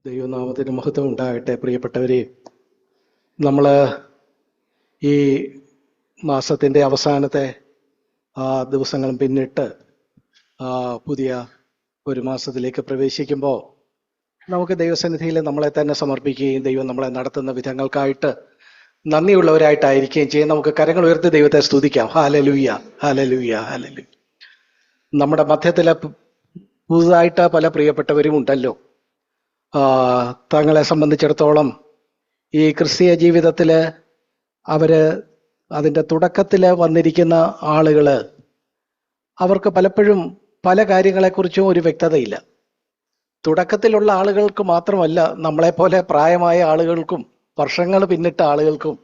ദൈവനാമത്തിന് മഹത്വം ഉണ്ടാകട്ടെ. പ്രിയപ്പെട്ടവരെ, നമ്മൾ ഈ മാസത്തിൻ്റെ അവസാനത്തെ ദിവസങ്ങളും പിന്നിട്ട് പുതിയ ഒരു മാസത്തിലേക്ക് പ്രവേശിക്കുമ്പോൾ നമുക്ക് ദൈവസന്നിധിയിൽ നമ്മളെ തന്നെ സമർപ്പിക്കുകയും ദൈവം നമ്മളെ നടത്തുന്ന വിധങ്ങൾക്കായിട്ട് നന്ദിയുള്ളവരായിട്ടായിരിക്കുകയും ചെയ്യും. നമുക്ക് കരങ്ങൾ ഉയർത്തി ദൈവത്തെ സ്തുതിക്കാം. Hallelujah, hallelujah, hallelujah. നമ്മുടെ മധ്യത്തിലെ പുതുതായിട്ട് പല പ്രിയപ്പെട്ടവരും ഉണ്ടല്ലോ. തങ്ങളെ സംബന്ധിച്ചിടത്തോളം ഈ ക്രിസ്തീയ ജീവിതത്തിൽ അതിൻ്റെ തുടക്കത്തിൽ വന്നിരിക്കുന്ന ആളുകൾ, അവർക്ക് പലപ്പോഴും പല കാര്യങ്ങളെക്കുറിച്ചും ഒരു വ്യക്തതയില്ല. തുടക്കത്തിലുള്ള ആളുകൾക്ക് മാത്രമല്ല, നമ്മളെപ്പോലെ പ്രായമായ ആളുകൾക്കും വർഷങ്ങൾ പിന്നിട്ട ആളുകൾക്കും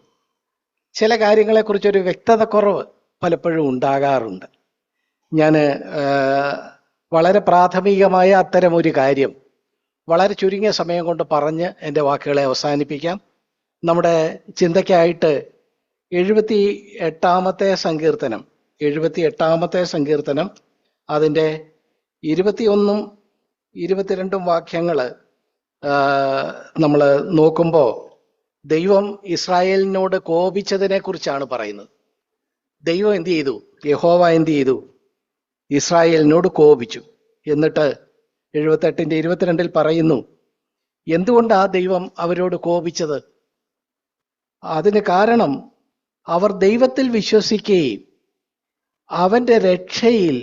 ചില കാര്യങ്ങളെക്കുറിച്ചൊരു വ്യക്തത കുറവ് പലപ്പോഴും ഉണ്ടാകാറുണ്ട്. ഞാൻ വളരെ പ്രാഥമികമായ അത്തരം ഒരു കാര്യം വളരെ ചുരുങ്ങിയ സമയം കൊണ്ട് പറഞ്ഞ് എൻ്റെ വാക്കുകളെ അവസാനിപ്പിക്കാം. നമ്മുടെ ചിന്തയ്ക്കായിട്ട് 78-ാമത്തെ സങ്കീർത്തനം അതിൻ്റെ 21-ഉം 22-ഉം വാക്യങ്ങൾ നമ്മൾ നോക്കുമ്പോൾ ദൈവം ഇസ്രായേലിനോട് കോപിച്ചതിനെ കുറിച്ചാണ് പറയുന്നത്. ദൈവം എന്ത് ചെയ്തു? യഹോവ എന്ത് ചെയ്തു? ഇസ്രായേലിനോട് കോപിച്ചു. എന്നിട്ട് 78-ന്റെ 22-ൽ പറയുന്നു, എന്തുകൊണ്ടാ ദൈവം അവരോട് കോപിച്ചത്? അതിന് കാരണം അവർ ദൈവത്തിൽ വിശ്വസിക്കുകയും അവന്റെ രക്ഷയിൽ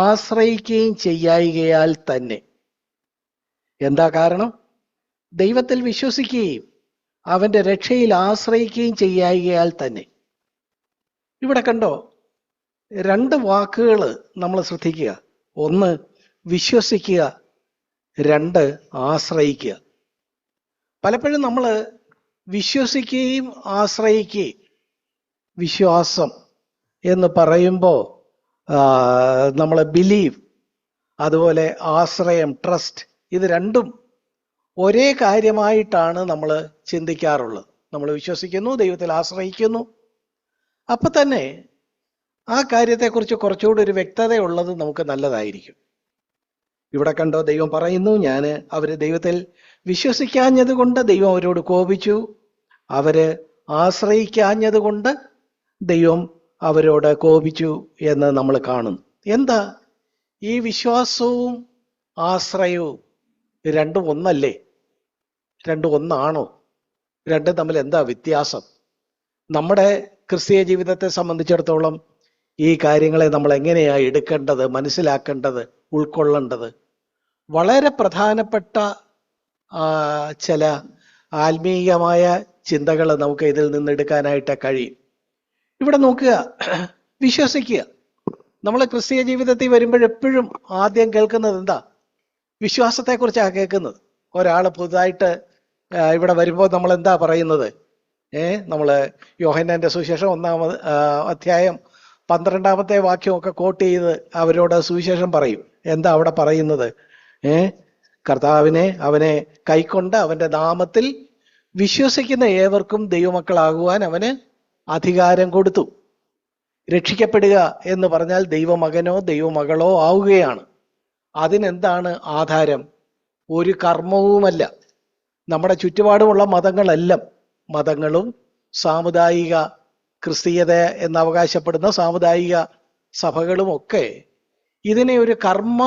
ആശ്രയിക്കുകയും ചെയ്യായികയാൽ തന്നെ. എന്താ കാരണം? ദൈവത്തിൽ വിശ്വസിക്കുകയും അവന്റെ രക്ഷയിൽ ആശ്രയിക്കുകയും ചെയ്യായികയാൽ തന്നെ. ഇവിടെ കണ്ടോ, രണ്ട് വാക്കുകൾ നമ്മൾ ശ്രദ്ധിക്കുക. ഒന്ന് വിശ്വസിക്കുക, രണ്ട് ആശ്രയിക്കുക. പലപ്പോഴും നമ്മൾ വിശ്വസിക്കുകയും ആശ്രയിക്കുകയും, വിശ്വാസം എന്ന് പറയുമ്പോൾ നമ്മൾ ബിലീവ്, അതുപോലെ ആശ്രയം, ട്രസ്റ്റ്, ഇത് രണ്ടും ഒരേ കാര്യമായിട്ടാണ് നമ്മൾ ചിന്തിക്കാറുള്ളത്. നമ്മൾ വിശ്വസിക്കുന്നു, ദൈവത്തിൽ ആശ്രയിക്കുന്നു. അപ്പം തന്നെ ആ കാര്യത്തെക്കുറിച്ച് കുറച്ചുകൂടി ഒരു വ്യക്തതയുള്ളത് നമുക്ക് നല്ലതായിരിക്കും. ഇവിടെ കണ്ടോ, ദൈവം പറയുന്നു, അവര് ദൈവത്തിൽ വിശ്വസിക്കാഞ്ഞത് കൊണ്ട് ദൈവം അവരോട് കോപിച്ചു, അവര് ആശ്രയിക്കാഞ്ഞത് കൊണ്ട് ദൈവം അവരോട് കോപിച്ചു എന്ന് നമ്മൾ കാണുന്നു. എന്താ ഈ വിശ്വാസവും ആശ്രയവും രണ്ടും ഒന്നല്ലേ? രണ്ടും ഒന്നാണോ? രണ്ടും തമ്മിൽ എന്താ വ്യത്യാസം? നമ്മുടെ ക്രിസ്തീയ ജീവിതത്തെ സംബന്ധിച്ചിടത്തോളം ഈ കാര്യങ്ങളെ നമ്മൾ എങ്ങനെയാണ് എടുക്കേണ്ടത്, മനസ്സിലാക്കേണ്ടത്, ഉൾക്കൊള്ളേണ്ടത്? വളരെ പ്രധാനപ്പെട്ട ചില ആത്മീയമായ ചിന്തകൾ നമുക്ക് ഇതിൽ നിന്ന് എടുക്കാനായിട്ട് കഴിയും. ഇവിടെ നോക്കുക, വിശ്വസിക്കുക. നമ്മൾ ക്രിസ്തീയ ജീവിതത്തിൽ വരുമ്പോഴെപ്പോഴും ആദ്യം കേൾക്കുന്നത് എന്താ? വിശ്വാസത്തെക്കുറിച്ചാണ് കേൾക്കുന്നത്. ഒരാൾ പുതുതായിട്ട് ഇവിടെ വരുമ്പോൾ നമ്മൾ എന്താ പറയുന്നത്? നമ്മൾ യോഹന്നാന്റെ സുവിശേഷം 1-ാം അധ്യായം 12-ാമത്തെ വാക്യമൊക്കെ കോട്ട് ചെയ്ത് അവരോട് സുവിശേഷം പറയും. എന്താ അവിടെ പറയുന്നത്? അവനെ കൈക്കൊണ്ട് അവന്റെ നാമത്തിൽ വിശ്വസിക്കുന്ന ഏവർക്കും ദൈവമക്കളാകുവാൻ അവന് അധികാരം കൊടുത്തു. രക്ഷിക്കപ്പെടുക എന്ന് പറഞ്ഞാൽ ദൈവമകനോ ദൈവമകളോ ആവുകയാണ്. അതിനെന്താണ് ആധാരം? ഒരു കർമ്മവുമല്ല. നമ്മുടെ ചുറ്റുപാടുമുള്ള മതങ്ങളും സാമുദായിക ക്രിസ്തീയത എന്നവകാശപ്പെടുന്ന സാമുദായിക സഭകളും ഒക്കെ ഇതിനെ ഒരു കർമ്മ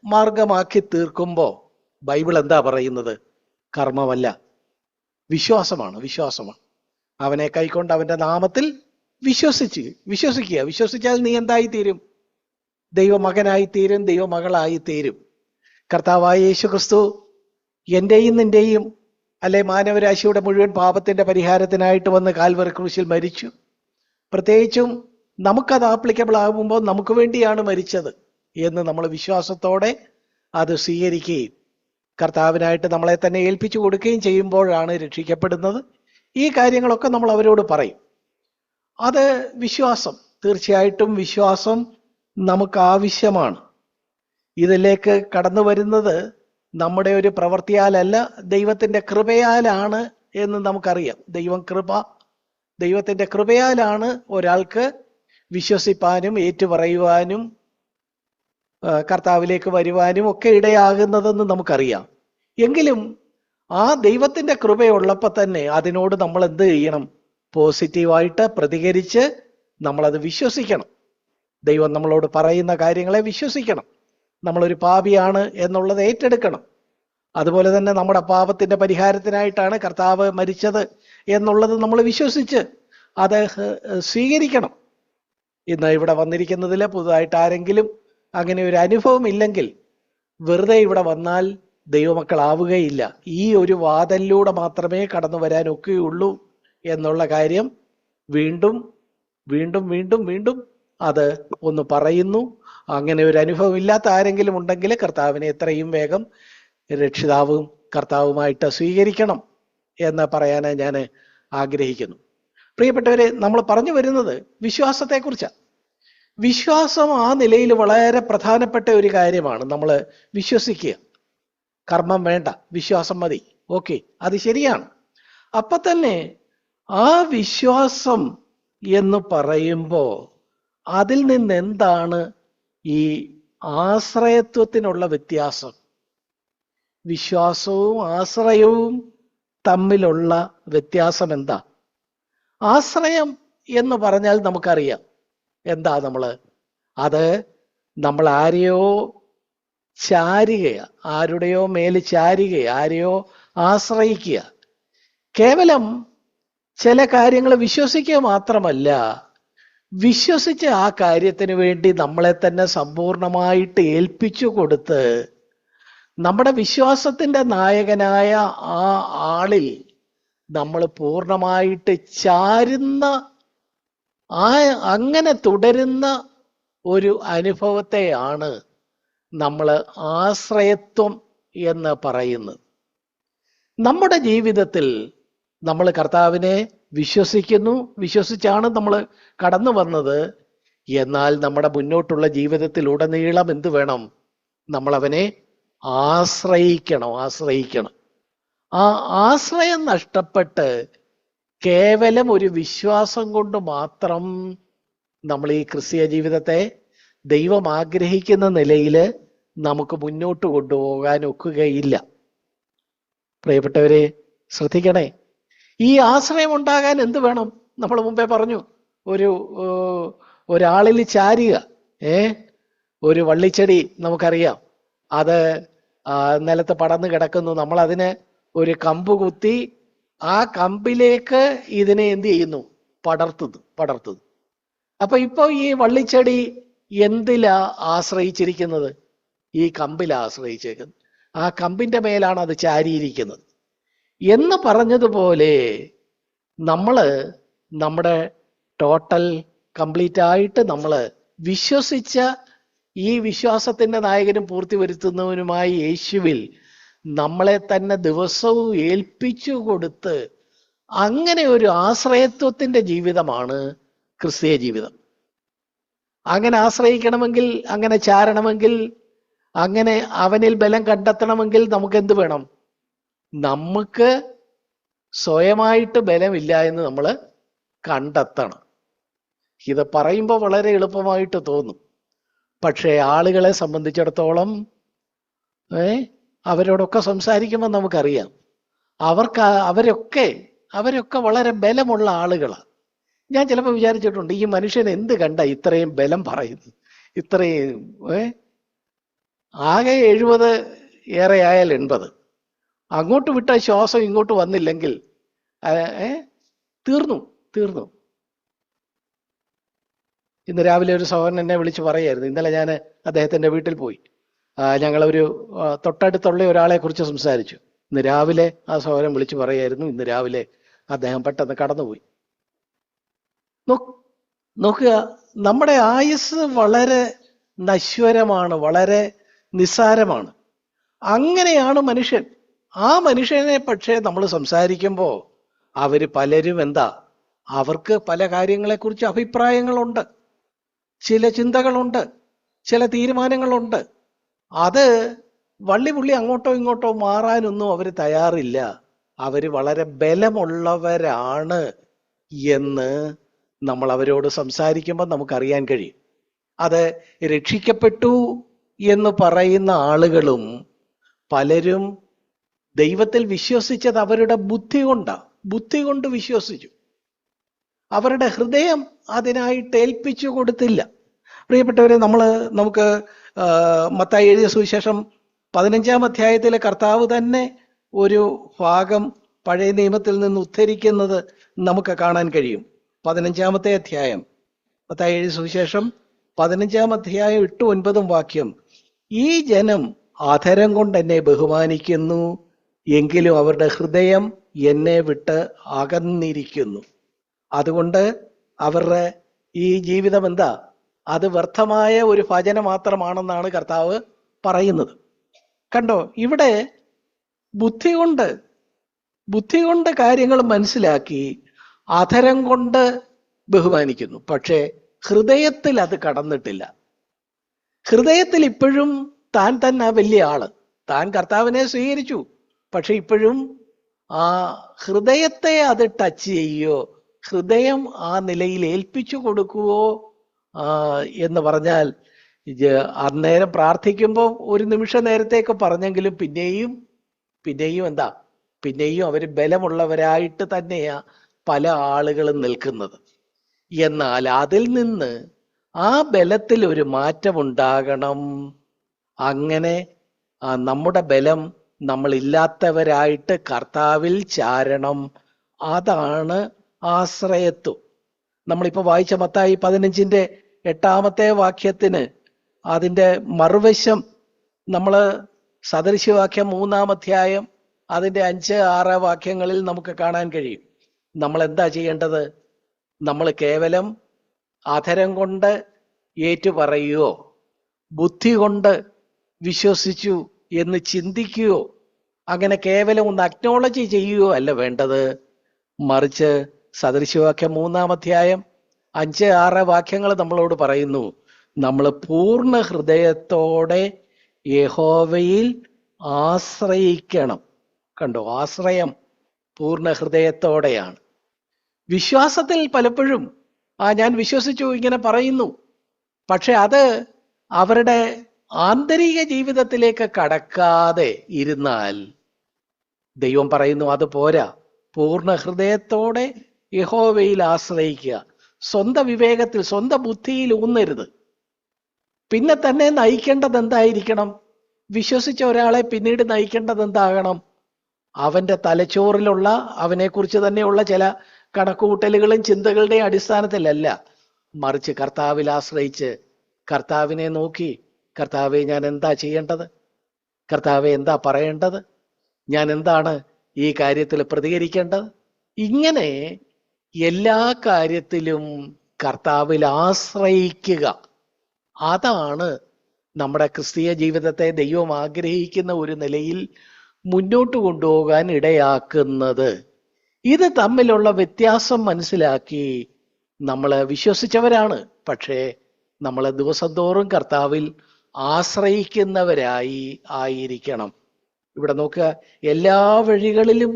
മാർഗമാക്കി തീർക്കുമ്പോൾ ബൈബിൾ എന്താ പറയുന്നത്? കർമ്മമല്ല, വിശ്വാസമാണ്. അവനെ കൈക്കൊണ്ട് അവന്റെ നാമത്തിൽ വിശ്വസിക്കുക. വിശ്വസിച്ചാൽ നീ എന്തായിത്തീരും? ദൈവമകനായിത്തീരും, ദൈവമകളായിത്തീരും. കർത്താവായ യേശു ക്രിസ്തു എന്റെയും നിന്റെയും മാനവരാശിയുടെ മുഴുവൻ പാപത്തിന്റെ പരിഹാരത്തിനായിട്ട് വന്ന് കാൽവറി ക്രൂശിൽ മരിച്ചു. പ്രത്യേകിച്ചും നമുക്കത് ആപ്ലിക്കബിൾ ആകുമ്പോൾ നമുക്ക് വേണ്ടിയാണ് മരിച്ചത് എന്ന് നമ്മൾ വിശ്വാസത്തോടെ അത് സ്വീകരിക്കുകയും കർത്താവിനായിട്ട് നമ്മളെ തന്നെ ഏൽപ്പിച്ചു കൊടുക്കുകയും ചെയ്യുമ്പോഴാണ് രക്ഷിക്കപ്പെടുന്നത്. ഈ കാര്യങ്ങളൊക്കെ നമ്മൾ അവരോട് പറയും. അത് വിശ്വാസം. തീർച്ചയായിട്ടും വിശ്വാസം നമുക്ക് ആവശ്യമാണ്. ഇതിലേക്ക് കടന്നു വരുന്നത് നമ്മുടെ ഒരു പ്രവൃത്തിയാലല്ല, ദൈവത്തിന്റെ കൃപയാലാണ് എന്ന് നമുക്കറിയാം. ദൈവത്തിന്റെ കൃപയാലാണ് ഒരാൾക്ക് വിശ്വസിപ്പാനും ഏറ്റുപറയുവാനും കർത്താവിലേക്ക് വരുവാനും ഒക്കെ ഇടയാകുന്നതെന്ന് നമുക്കറിയാം. എങ്കിലും ആ ദൈവത്തിന്റെ കൃപയുള്ളപ്പോൾ തന്നെ അതിനോട് നമ്മൾ എന്ത് ചെയ്യണം? പോസിറ്റീവായിട്ട് പ്രതികരിച്ച് നമ്മളത് വിശ്വസിക്കണം. ദൈവം നമ്മളോട് പറയുന്ന കാര്യങ്ങളെ വിശ്വസിക്കണം. നമ്മളൊരു പാപിയാണ് എന്നുള്ളത് ഏറ്റെടുക്കണം. അതുപോലെ തന്നെ നമ്മുടെ പാപത്തിന്റെ പരിഹാരത്തിനായിട്ടാണ് കർത്താവ് മരിച്ചത് എന്നുള്ളത് നമ്മൾ വിശ്വസിച്ച് അത് സ്വീകരിക്കണം. ഇന്ന് ഇവിടെ വന്നിരിക്കുന്നതിൽ പുതുതായിട്ട് ആരെങ്കിലും അങ്ങനെ ഒരു അനുഭവം ഇല്ലെങ്കിൽ വെറുതെ ഇവിടെ വന്നാൽ ദൈവമക്കളാവുകയില്ല. ഈ ഒരു വാതിലിലൂടെ മാത്രമേ കടന്നു വരാൻ ഒക്കെയുള്ളൂ എന്നുള്ള കാര്യം വീണ്ടും വീണ്ടും വീണ്ടും വീണ്ടും അത് ഒന്ന് പറയുന്നു. അങ്ങനെ ഒരു അനുഭവം ഇല്ലാത്ത ആരെങ്കിലും ഉണ്ടെങ്കിൽ കർത്താവിനെ എത്രയും വേഗം രക്ഷിതാവും കർത്താവുമായിട്ട് സ്വീകരിക്കണം എന്ന് പറയാൻ ഞാൻ ആഗ്രഹിക്കുന്നു. പ്രിയപ്പെട്ടവരെ, നമ്മൾ പറഞ്ഞു വരുന്നത് വിശ്വാസത്തെക്കുറിച്ചാണ്. വിശ്വാസം ആ നിലയിൽ വളരെ പ്രധാനപ്പെട്ട ഒരു കാര്യമാണ്. നമ്മൾ വിശ്വസിക്കുക, കർമ്മം വേണ്ട, വിശ്വാസം മതി. ഓക്കെ, അത് ശരിയാണ്. അപ്പൊ തന്നെ ആ വിശ്വാസം എന്ന് പറയുമ്പോൾ അതിൽ നിന്ന് എന്താണ് ഈ ആശ്രയത്വത്തിനുള്ള വ്യത്യാസം? വിശ്വാസവും ആശ്രയവും തമ്മിലുള്ള വ്യത്യാസം എന്താ? ആശ്രയം എന്ന് പറഞ്ഞാൽ നമുക്കറിയാം എന്താ. അത് നമ്മൾ ആരെയോ ചാരുകയ, ആരുടെയോ മേൽ ചാരുകയ, ആരെയോ ആശ്രയിക്കുക. കേവലം ചില കാര്യങ്ങൾ വിശ്വസിക്കുക മാത്രമല്ല, വിശ്വസിച്ച് ആ കാര്യത്തിന് വേണ്ടി നമ്മളെ തന്നെ സമ്പൂർണമായിട്ട് ഏൽപ്പിച്ചു കൊടുത്ത് നമ്മുടെ വിശ്വാസത്തിന്റെ നായകനായ ആ ആളിൽ നമ്മൾ പൂർണ്ണമായിട്ട് ചാരുന്ന, അങ്ങനെ തുടരുന്ന ഒരു അനുഭവത്തെയാണ് നമ്മൾ ആശ്രയത്വം എന്ന് പറയുന്നത്. നമ്മുടെ ജീവിതത്തിൽ നമ്മൾ കർത്താവിനെ വിശ്വസിക്കുന്നു, വിശ്വസിച്ചാണ് നമ്മൾ കടന്നു വന്നത്. എന്നാൽ നമ്മുടെ മുന്നോട്ടുള്ള ജീവിതത്തിലുടനീളം എന്ത് വേണം? നമ്മൾ അവനെ ആശ്രയിക്കണം. ആ ആശ്രയം നഷ്ടപ്പെട്ട് കേവലം ഒരു വിശ്വാസം കൊണ്ട് മാത്രം നമ്മൾ ഈ ക്രിസ്തീയ ജീവിതത്തെ ദൈവം ആഗ്രഹിക്കുന്ന നിലയിൽ നമുക്ക് മുന്നോട്ട് കൊണ്ടുപോകാൻ ഒക്കുകയില്ല. പ്രിയപ്പെട്ടവരെ, ശ്രദ്ധിക്കണേ. ഈ ആശ്രയം ഉണ്ടാകാൻ എന്ത് വേണം? നമ്മൾ മുമ്പേ പറഞ്ഞു, ഒരാളിൽ ചാരുക. ഒരു വള്ളിച്ചെടി നമുക്കറിയാം, അത് നിലത്ത് പടർന്നു കിടക്കുന്നു. നമ്മൾ അതിന് ഒരു കമ്പ് കുത്തി ആ കമ്പിലേക്ക് ഇതിനെ എന്ത് ചെയ്യുന്നു? പടർത്തുന്നു. അപ്പൊ ഇപ്പൊ ഈ വള്ളിച്ചെടി എന്തിലാ ആശ്രയിച്ചിരിക്കുന്നത്? ഈ കമ്പിലാ ആശ്രയിച്ചിരിക്കുന്നത്. ആ കമ്പിന്റെ മേലാണ് അത് ചാരിയിരിക്കുന്നത് എന്ന് പറഞ്ഞതുപോലെ നമ്മുടെ ടോട്ടൽ കംപ്ലീറ്റ് ആയിട്ട് നമ്മൾ വിശ്വസിച്ച ഈ വിശ്വാസത്തിന്റെ നായകനും പൂർത്തി വരുത്തുന്നവനുമായ യേശുവിൽ നമ്മളെ തന്നെ ദിവസവും ഏൽപ്പിച്ചു കൊടുത്ത് അങ്ങനെ ഒരു ആശ്രയത്വത്തിന്റെ ജീവിതമാണ് ക്രിസ്തീയ ജീവിതം. അങ്ങനെ ആശ്രയിക്കണമെങ്കിൽ, അങ്ങനെ ചാരണമെങ്കിൽ, അങ്ങനെ അവനിൽ ബലം കണ്ടെത്തണമെങ്കിൽ നമുക്ക് എന്ത് വേണം? നമുക്ക് സ്വയമായിട്ട് ബലമില്ല എന്ന് നമ്മൾ കണ്ടെത്തണം. ഇത് പറയുമ്പോൾ വളരെ എളുപ്പമായിട്ട് തോന്നും. പക്ഷേ ആളുകളെ സംബന്ധിച്ചിടത്തോളം അവരോടൊക്കെ സംസാരിക്കുമ്പോൾ നമുക്കറിയാം അവരൊക്കെ വളരെ ബലമുള്ള ആളുകളാണ്. ഞാൻ ചിലപ്പോൾ വിചാരിച്ചിട്ടുണ്ട്, ഈ മനുഷ്യൻ എന്ത് കണ്ട ഇത്രയും ബലം പറയുന്നു? ഇത്രയും ആകെ 70, ഏറെ ആയാൽ 80. അങ്ങോട്ട് വിട്ട ശ്വാസം ഇങ്ങോട്ട് വന്നില്ലെങ്കിൽ തീർന്നു. ഇന്ന് രാവിലെ ഒരു സഹോദരൻ എന്നെ വിളിച്ച് പറയായിരുന്നു. ഇന്നലെ ഞാൻ അദ്ദേഹത്തിന്റെ വീട്ടിൽ പോയി. ഞങ്ങളൊരു തൊട്ടടുത്തുള്ള ഒരാളെ കുറിച്ച് സംസാരിച്ചു. ഇന്ന് രാവിലെ ആ സഹോദരൻ വിളിച്ച് പറയായിരുന്നു, ഇന്ന് രാവിലെ അദ്ദേഹം പെട്ടെന്ന് കടന്നുപോയി. നോക്കുക, നമ്മുടെ ആയുസ് വളരെ നശ്വരമാണ്, വളരെ നിസ്സാരമാണ്. അങ്ങനെയാണ് മനുഷ്യൻ. ആ മനുഷ്യനെ പക്ഷേ നമ്മൾ സംസാരിക്കുമ്പോൾ പലരും അവർക്ക് പല കാര്യങ്ങളെക്കുറിച്ച് അഭിപ്രായങ്ങളുണ്ട്, ചില ചിന്തകളുണ്ട്, ചില തീരുമാനങ്ങളുണ്ട്. അത് വള്ളിപുള്ളി അങ്ങോട്ടോ ഇങ്ങോട്ടോ മാറാനൊന്നും അവർ തയ്യാറില്ല. അവർ വളരെ ബലമുള്ളവരാണ് എന്ന് നമ്മൾ അവരോട് സംസാരിക്കുമ്പോൾ നമുക്കറിയാൻ കഴിയും. അത് രക്ഷിക്കപ്പെട്ടു എന്ന് പറയുന്ന ആളുകളും പലരും ദൈവത്തിൽ വിശ്വസിച്ചത് അവരുടെ ബുദ്ധി കൊണ്ടാണ്. ബുദ്ധി കൊണ്ട് വിശ്വസിച്ചു. അവരുടെ ഹൃദയം അതിനായിട്ട് ഏൽപ്പിച്ചു കൊടുത്തില്ല. പ്രിയപ്പെട്ടവരെ, നമുക്ക് മത്തായി എഴുതിയ സുവിശേഷം 15-ാം അധ്യായത്തിലെ കർത്താവ് തന്നെ ഒരു ഭാഗം പഴയ നിയമത്തിൽ നിന്ന് ഉദ്ധരിക്കുന്നത് നമുക്ക് കാണാൻ കഴിയും. 15-ാമത്തെ അധ്യായം, മത്തായി എഴുതിയ സുവിശേഷം 15-ാം അധ്യായം 8-9 വാക്യം. ഈ ജനം അധരം കൊണ്ട് എന്നെ ബഹുമാനിക്കുന്നു, എങ്കിലും അവരുടെ ഹൃദയം എന്നെ വിട്ട് അകന്നിരിക്കുന്നു. അതുകൊണ്ട് അവരുടെ ഈ ജീവിതം എന്താ? അത് വ്യർത്ഥമായ ഒരു ഭജന മാത്രമാണെന്നാണ് കർത്താവ് പറയുന്നത്. കണ്ടോ, ഇവിടെ ബുദ്ധി കൊണ്ട് കാര്യങ്ങൾ മനസ്സിലാക്കി അധരം കൊണ്ട് ബഹുമാനിക്കുന്നു, പക്ഷേ ഹൃദയത്തിൽ അത് കടന്നിട്ടില്ല. ഹൃദയത്തിൽ ഇപ്പോഴും താൻ തന്നെ വലിയ ആള്, താൻ കർത്താവിനെ സ്വീകരിച്ചു, പക്ഷെ ഇപ്പോഴും ആ ഹൃദയത്തെ അത് ടച്ച് ചെയ്യുകയോ ഹൃദയം ആ നിലയിൽ ഏൽപ്പിച്ചു കൊടുക്കുവോ എന്ന് പറഞ്ഞാൽ, അന്നേരം പ്രാർത്ഥിക്കുമ്പോൾ ഒരു നിമിഷ നേരത്തേക്ക് പറഞ്ഞെങ്കിലും പിന്നെയും എന്താ, പിന്നെയും അവർ ബലമുള്ളവരായിട്ട് തന്നെയാ പല ആളുകളും നിൽക്കുന്നത്. എന്നാൽ അതിൽ നിന്ന് ആ ബലത്തിൽ ഒരു മാറ്റമുണ്ടാകണം. അങ്ങനെ നമ്മുടെ ബലം നമ്മളില്ലാത്തവരായിട്ട് കർത്താവിൽ ചാരണം. അതാണ് ആശ്രയത്വം. നമ്മളിപ്പോ വായിച്ച മത്തായി 15-ന്റെ 8-ാമത്തെ വാക്യത്തിന് അതിൻ്റെ മറുവശം നമ്മൾ സദൃശവാക്യം 3-ാം അധ്യായം അതിൻ്റെ 5-6 വാക്യങ്ങളിൽ നമുക്ക് കാണാൻ കഴിയും. നമ്മൾ എന്താ ചെയ്യേണ്ടത്? നമ്മൾ കേവലം അധരം കൊണ്ട് ഏറ്റുപറയുകയോ ബുദ്ധി കൊണ്ട് വിശ്വസിച്ചു എന്ന് ചിന്തിക്കുകയോ അങ്ങനെ കേവലം ഒന്ന് അക്നോളജ് ചെയ്യുകയോ അല്ല വേണ്ടത്. മറിച്ച് സദൃശവാക്യം 3-ാം അധ്യായം 5-6 വാക്യങ്ങൾ നമ്മളോട് പറയുന്നു, നമ്മൾ പൂർണ്ണ ഹൃദയത്തോടെ യഹോവയിൽ ആശ്രയിക്കണം. കണ്ടോ, ആശ്രയം പൂർണ്ണ ഹൃദയത്തോടെയാണ്. വിശ്വാസത്തിൽ പലപ്പോഴും ഞാൻ വിശ്വസിച്ചു ഇങ്ങനെ പറയുന്നു, പക്ഷെ അത് അവരുടെ ആന്തരിക ജീവിതത്തിലേക്ക് കടക്കാതെ ഇരുന്നാൽ ദൈവം പറയുന്നു അത് പോരാ. പൂർണ്ണ ഹൃദയത്തോടെ യഹോവയിൽ ആശ്രയിക്കുക. സ്വന്തം വിവേകത്തിൽ സ്വന്തം ബുദ്ധിയിൽ ഊന്നരുത്. പിന്നെ തന്നെ നയിക്കേണ്ടത് എന്തായിരിക്കണം? വിശ്വസിച്ച ഒരാളെ പിന്നീട് നയിക്കേണ്ടത് എന്താകണം? അവന്റെ തലച്ചോറിലുള്ള അവനെക്കുറിച്ച് തന്നെയുള്ള ചില കണക്കുകൂട്ടലുകളും ചിന്തകളുടെയും അടിസ്ഥാനത്തിലല്ല, മറിച്ച് കർത്താവിൽ ആശ്രയിച്ച് കർത്താവിനെ നോക്കി, കർത്താവെ ഞാൻ എന്താ ചെയ്യേണ്ടത്? കർത്താവെ എന്താ പറയേണ്ടത്? ഞാൻ എന്താണ് ഈ കാര്യത്തിൽ പ്രതികരിക്കേണ്ടത്? ഇങ്ങനെ എല്ലാ കാര്യത്തിലും കർത്താവിൽ ആശ്രയിക്കുക. അതാണ് നമ്മുടെ ക്രിസ്തീയ ജീവിതത്തെ ദൈവം ആഗ്രഹിക്കുന്ന ഒരു നിലയിൽ മുന്നോട്ട് കൊണ്ടുപോകാൻ ഇടയാക്കുന്നത്. ഇത് തമ്മിലുള്ള വ്യത്യാസം മനസ്സിലാക്കി നമ്മൾ വിശ്വസിച്ചവരാണ്, പക്ഷേ നമ്മൾ ദിവസം തോറും കർത്താവിൽ ആശ്രയിക്കുന്നവരായി ആയിരിക്കണം. ഇവിടെ നോക്കുക, എല്ലാ വഴികളിലും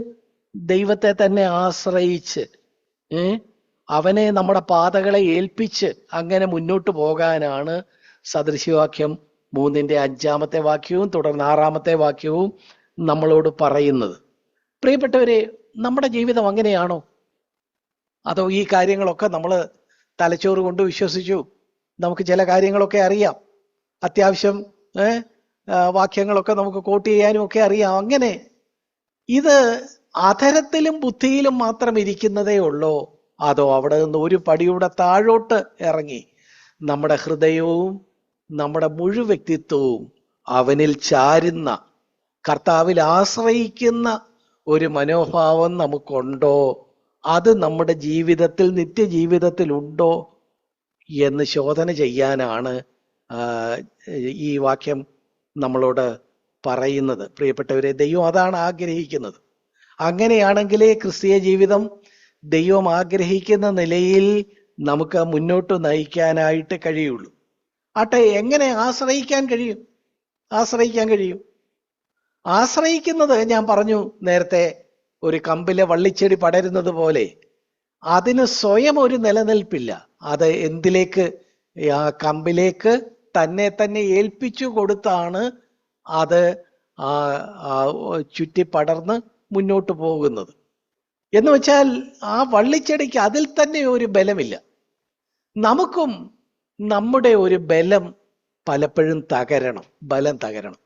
ദൈവത്തെ തന്നെ ആശ്രയിച്ച് അവനെ നമ്മുടെ പാതകളെ ഏൽപ്പിച്ച് അങ്ങനെ മുന്നോട്ട് പോകാനാണ് സദൃശവാക്യം 3-ന്റെ 5-ാമത്തെ വാക്യവും തുടർന്ന് 6-ാമത്തെ വാക്യവും നമ്മളോട് പറയുന്നത്. പ്രിയപ്പെട്ടവരെ, നമ്മുടെ ജീവിതം അങ്ങനെയാണോ? അതോ ഈ കാര്യങ്ങളൊക്കെ നമ്മൾ തലച്ചോറ് കൊണ്ട് വിശ്വസിച്ചു, നമുക്ക് ചില കാര്യങ്ങളൊക്കെ അറിയാം, അത്യാവശ്യം വാക്യങ്ങളൊക്കെ നമുക്ക് കോട്ട് ചെയ്യാനും ഒക്കെ അറിയാം, അങ്ങനെ ഇത് അധരത്തിലും ബുദ്ധിയിലും മാത്രം ഇരിക്കുന്നതേ ഉള്ളോ? അതോ അവിടെ നിന്ന് ഒരു പടിയുടെ താഴോട്ട് ഇറങ്ങി നമ്മുടെ ഹൃദയവും നമ്മുടെ മുഴുവൻ വ്യക്തിത്വവും അവനിൽ ചാരുന്ന, കർത്താവിൽ ആശ്രയിക്കുന്ന ഒരു മനോഭാവം നമുക്കുണ്ടോ? അത് നമ്മുടെ ജീവിതത്തിൽ, നിത്യജീവിതത്തിൽ ഉണ്ടോ എന്ന് ശോധന ചെയ്യാനാണ് ഈ വാക്യം നമ്മളോട് പറയുന്നത്. പ്രിയപ്പെട്ടവരെ, ദൈവം അതാണ് ആഗ്രഹിക്കുന്നത്. അങ്ങനെയാണെങ്കിലേ ക്രിസ്തീയ ജീവിതം ദൈവം ആഗ്രഹിക്കുന്ന നിലയിൽ നമുക്ക് മുന്നോട്ട് നയിക്കാനായിട്ട് കഴിയുള്ളൂ. ആട്ടെ, എങ്ങനെ ആശ്രയിക്കാൻ കഴിയും? ആശ്രയിക്കുന്നത് ഞാൻ പറഞ്ഞു നേരത്തെ, ഒരു കമ്പിലെ വള്ളിച്ചെടി പടരുന്നത് പോലെ അതിന് സ്വയം ഒരു നിലനിൽപ്പില്ല. അത് എന്തിലേക്ക്? ആ കമ്പിലേക്ക് തന്നെ ഏൽപ്പിച്ചു കൊടുത്താണ് അത് ആ ചുറ്റി പടർന്ന് മുന്നോട്ട് പോകുന്നത്. എന്ന് വെച്ചാൽ ആ വള്ളിച്ചെടിക്ക് അതിൽ തന്നെ ഒരു ബലമില്ല. നമുക്കും നമ്മുടെ ഒരു ബലം പലപ്പോഴും ബലം തകരണം.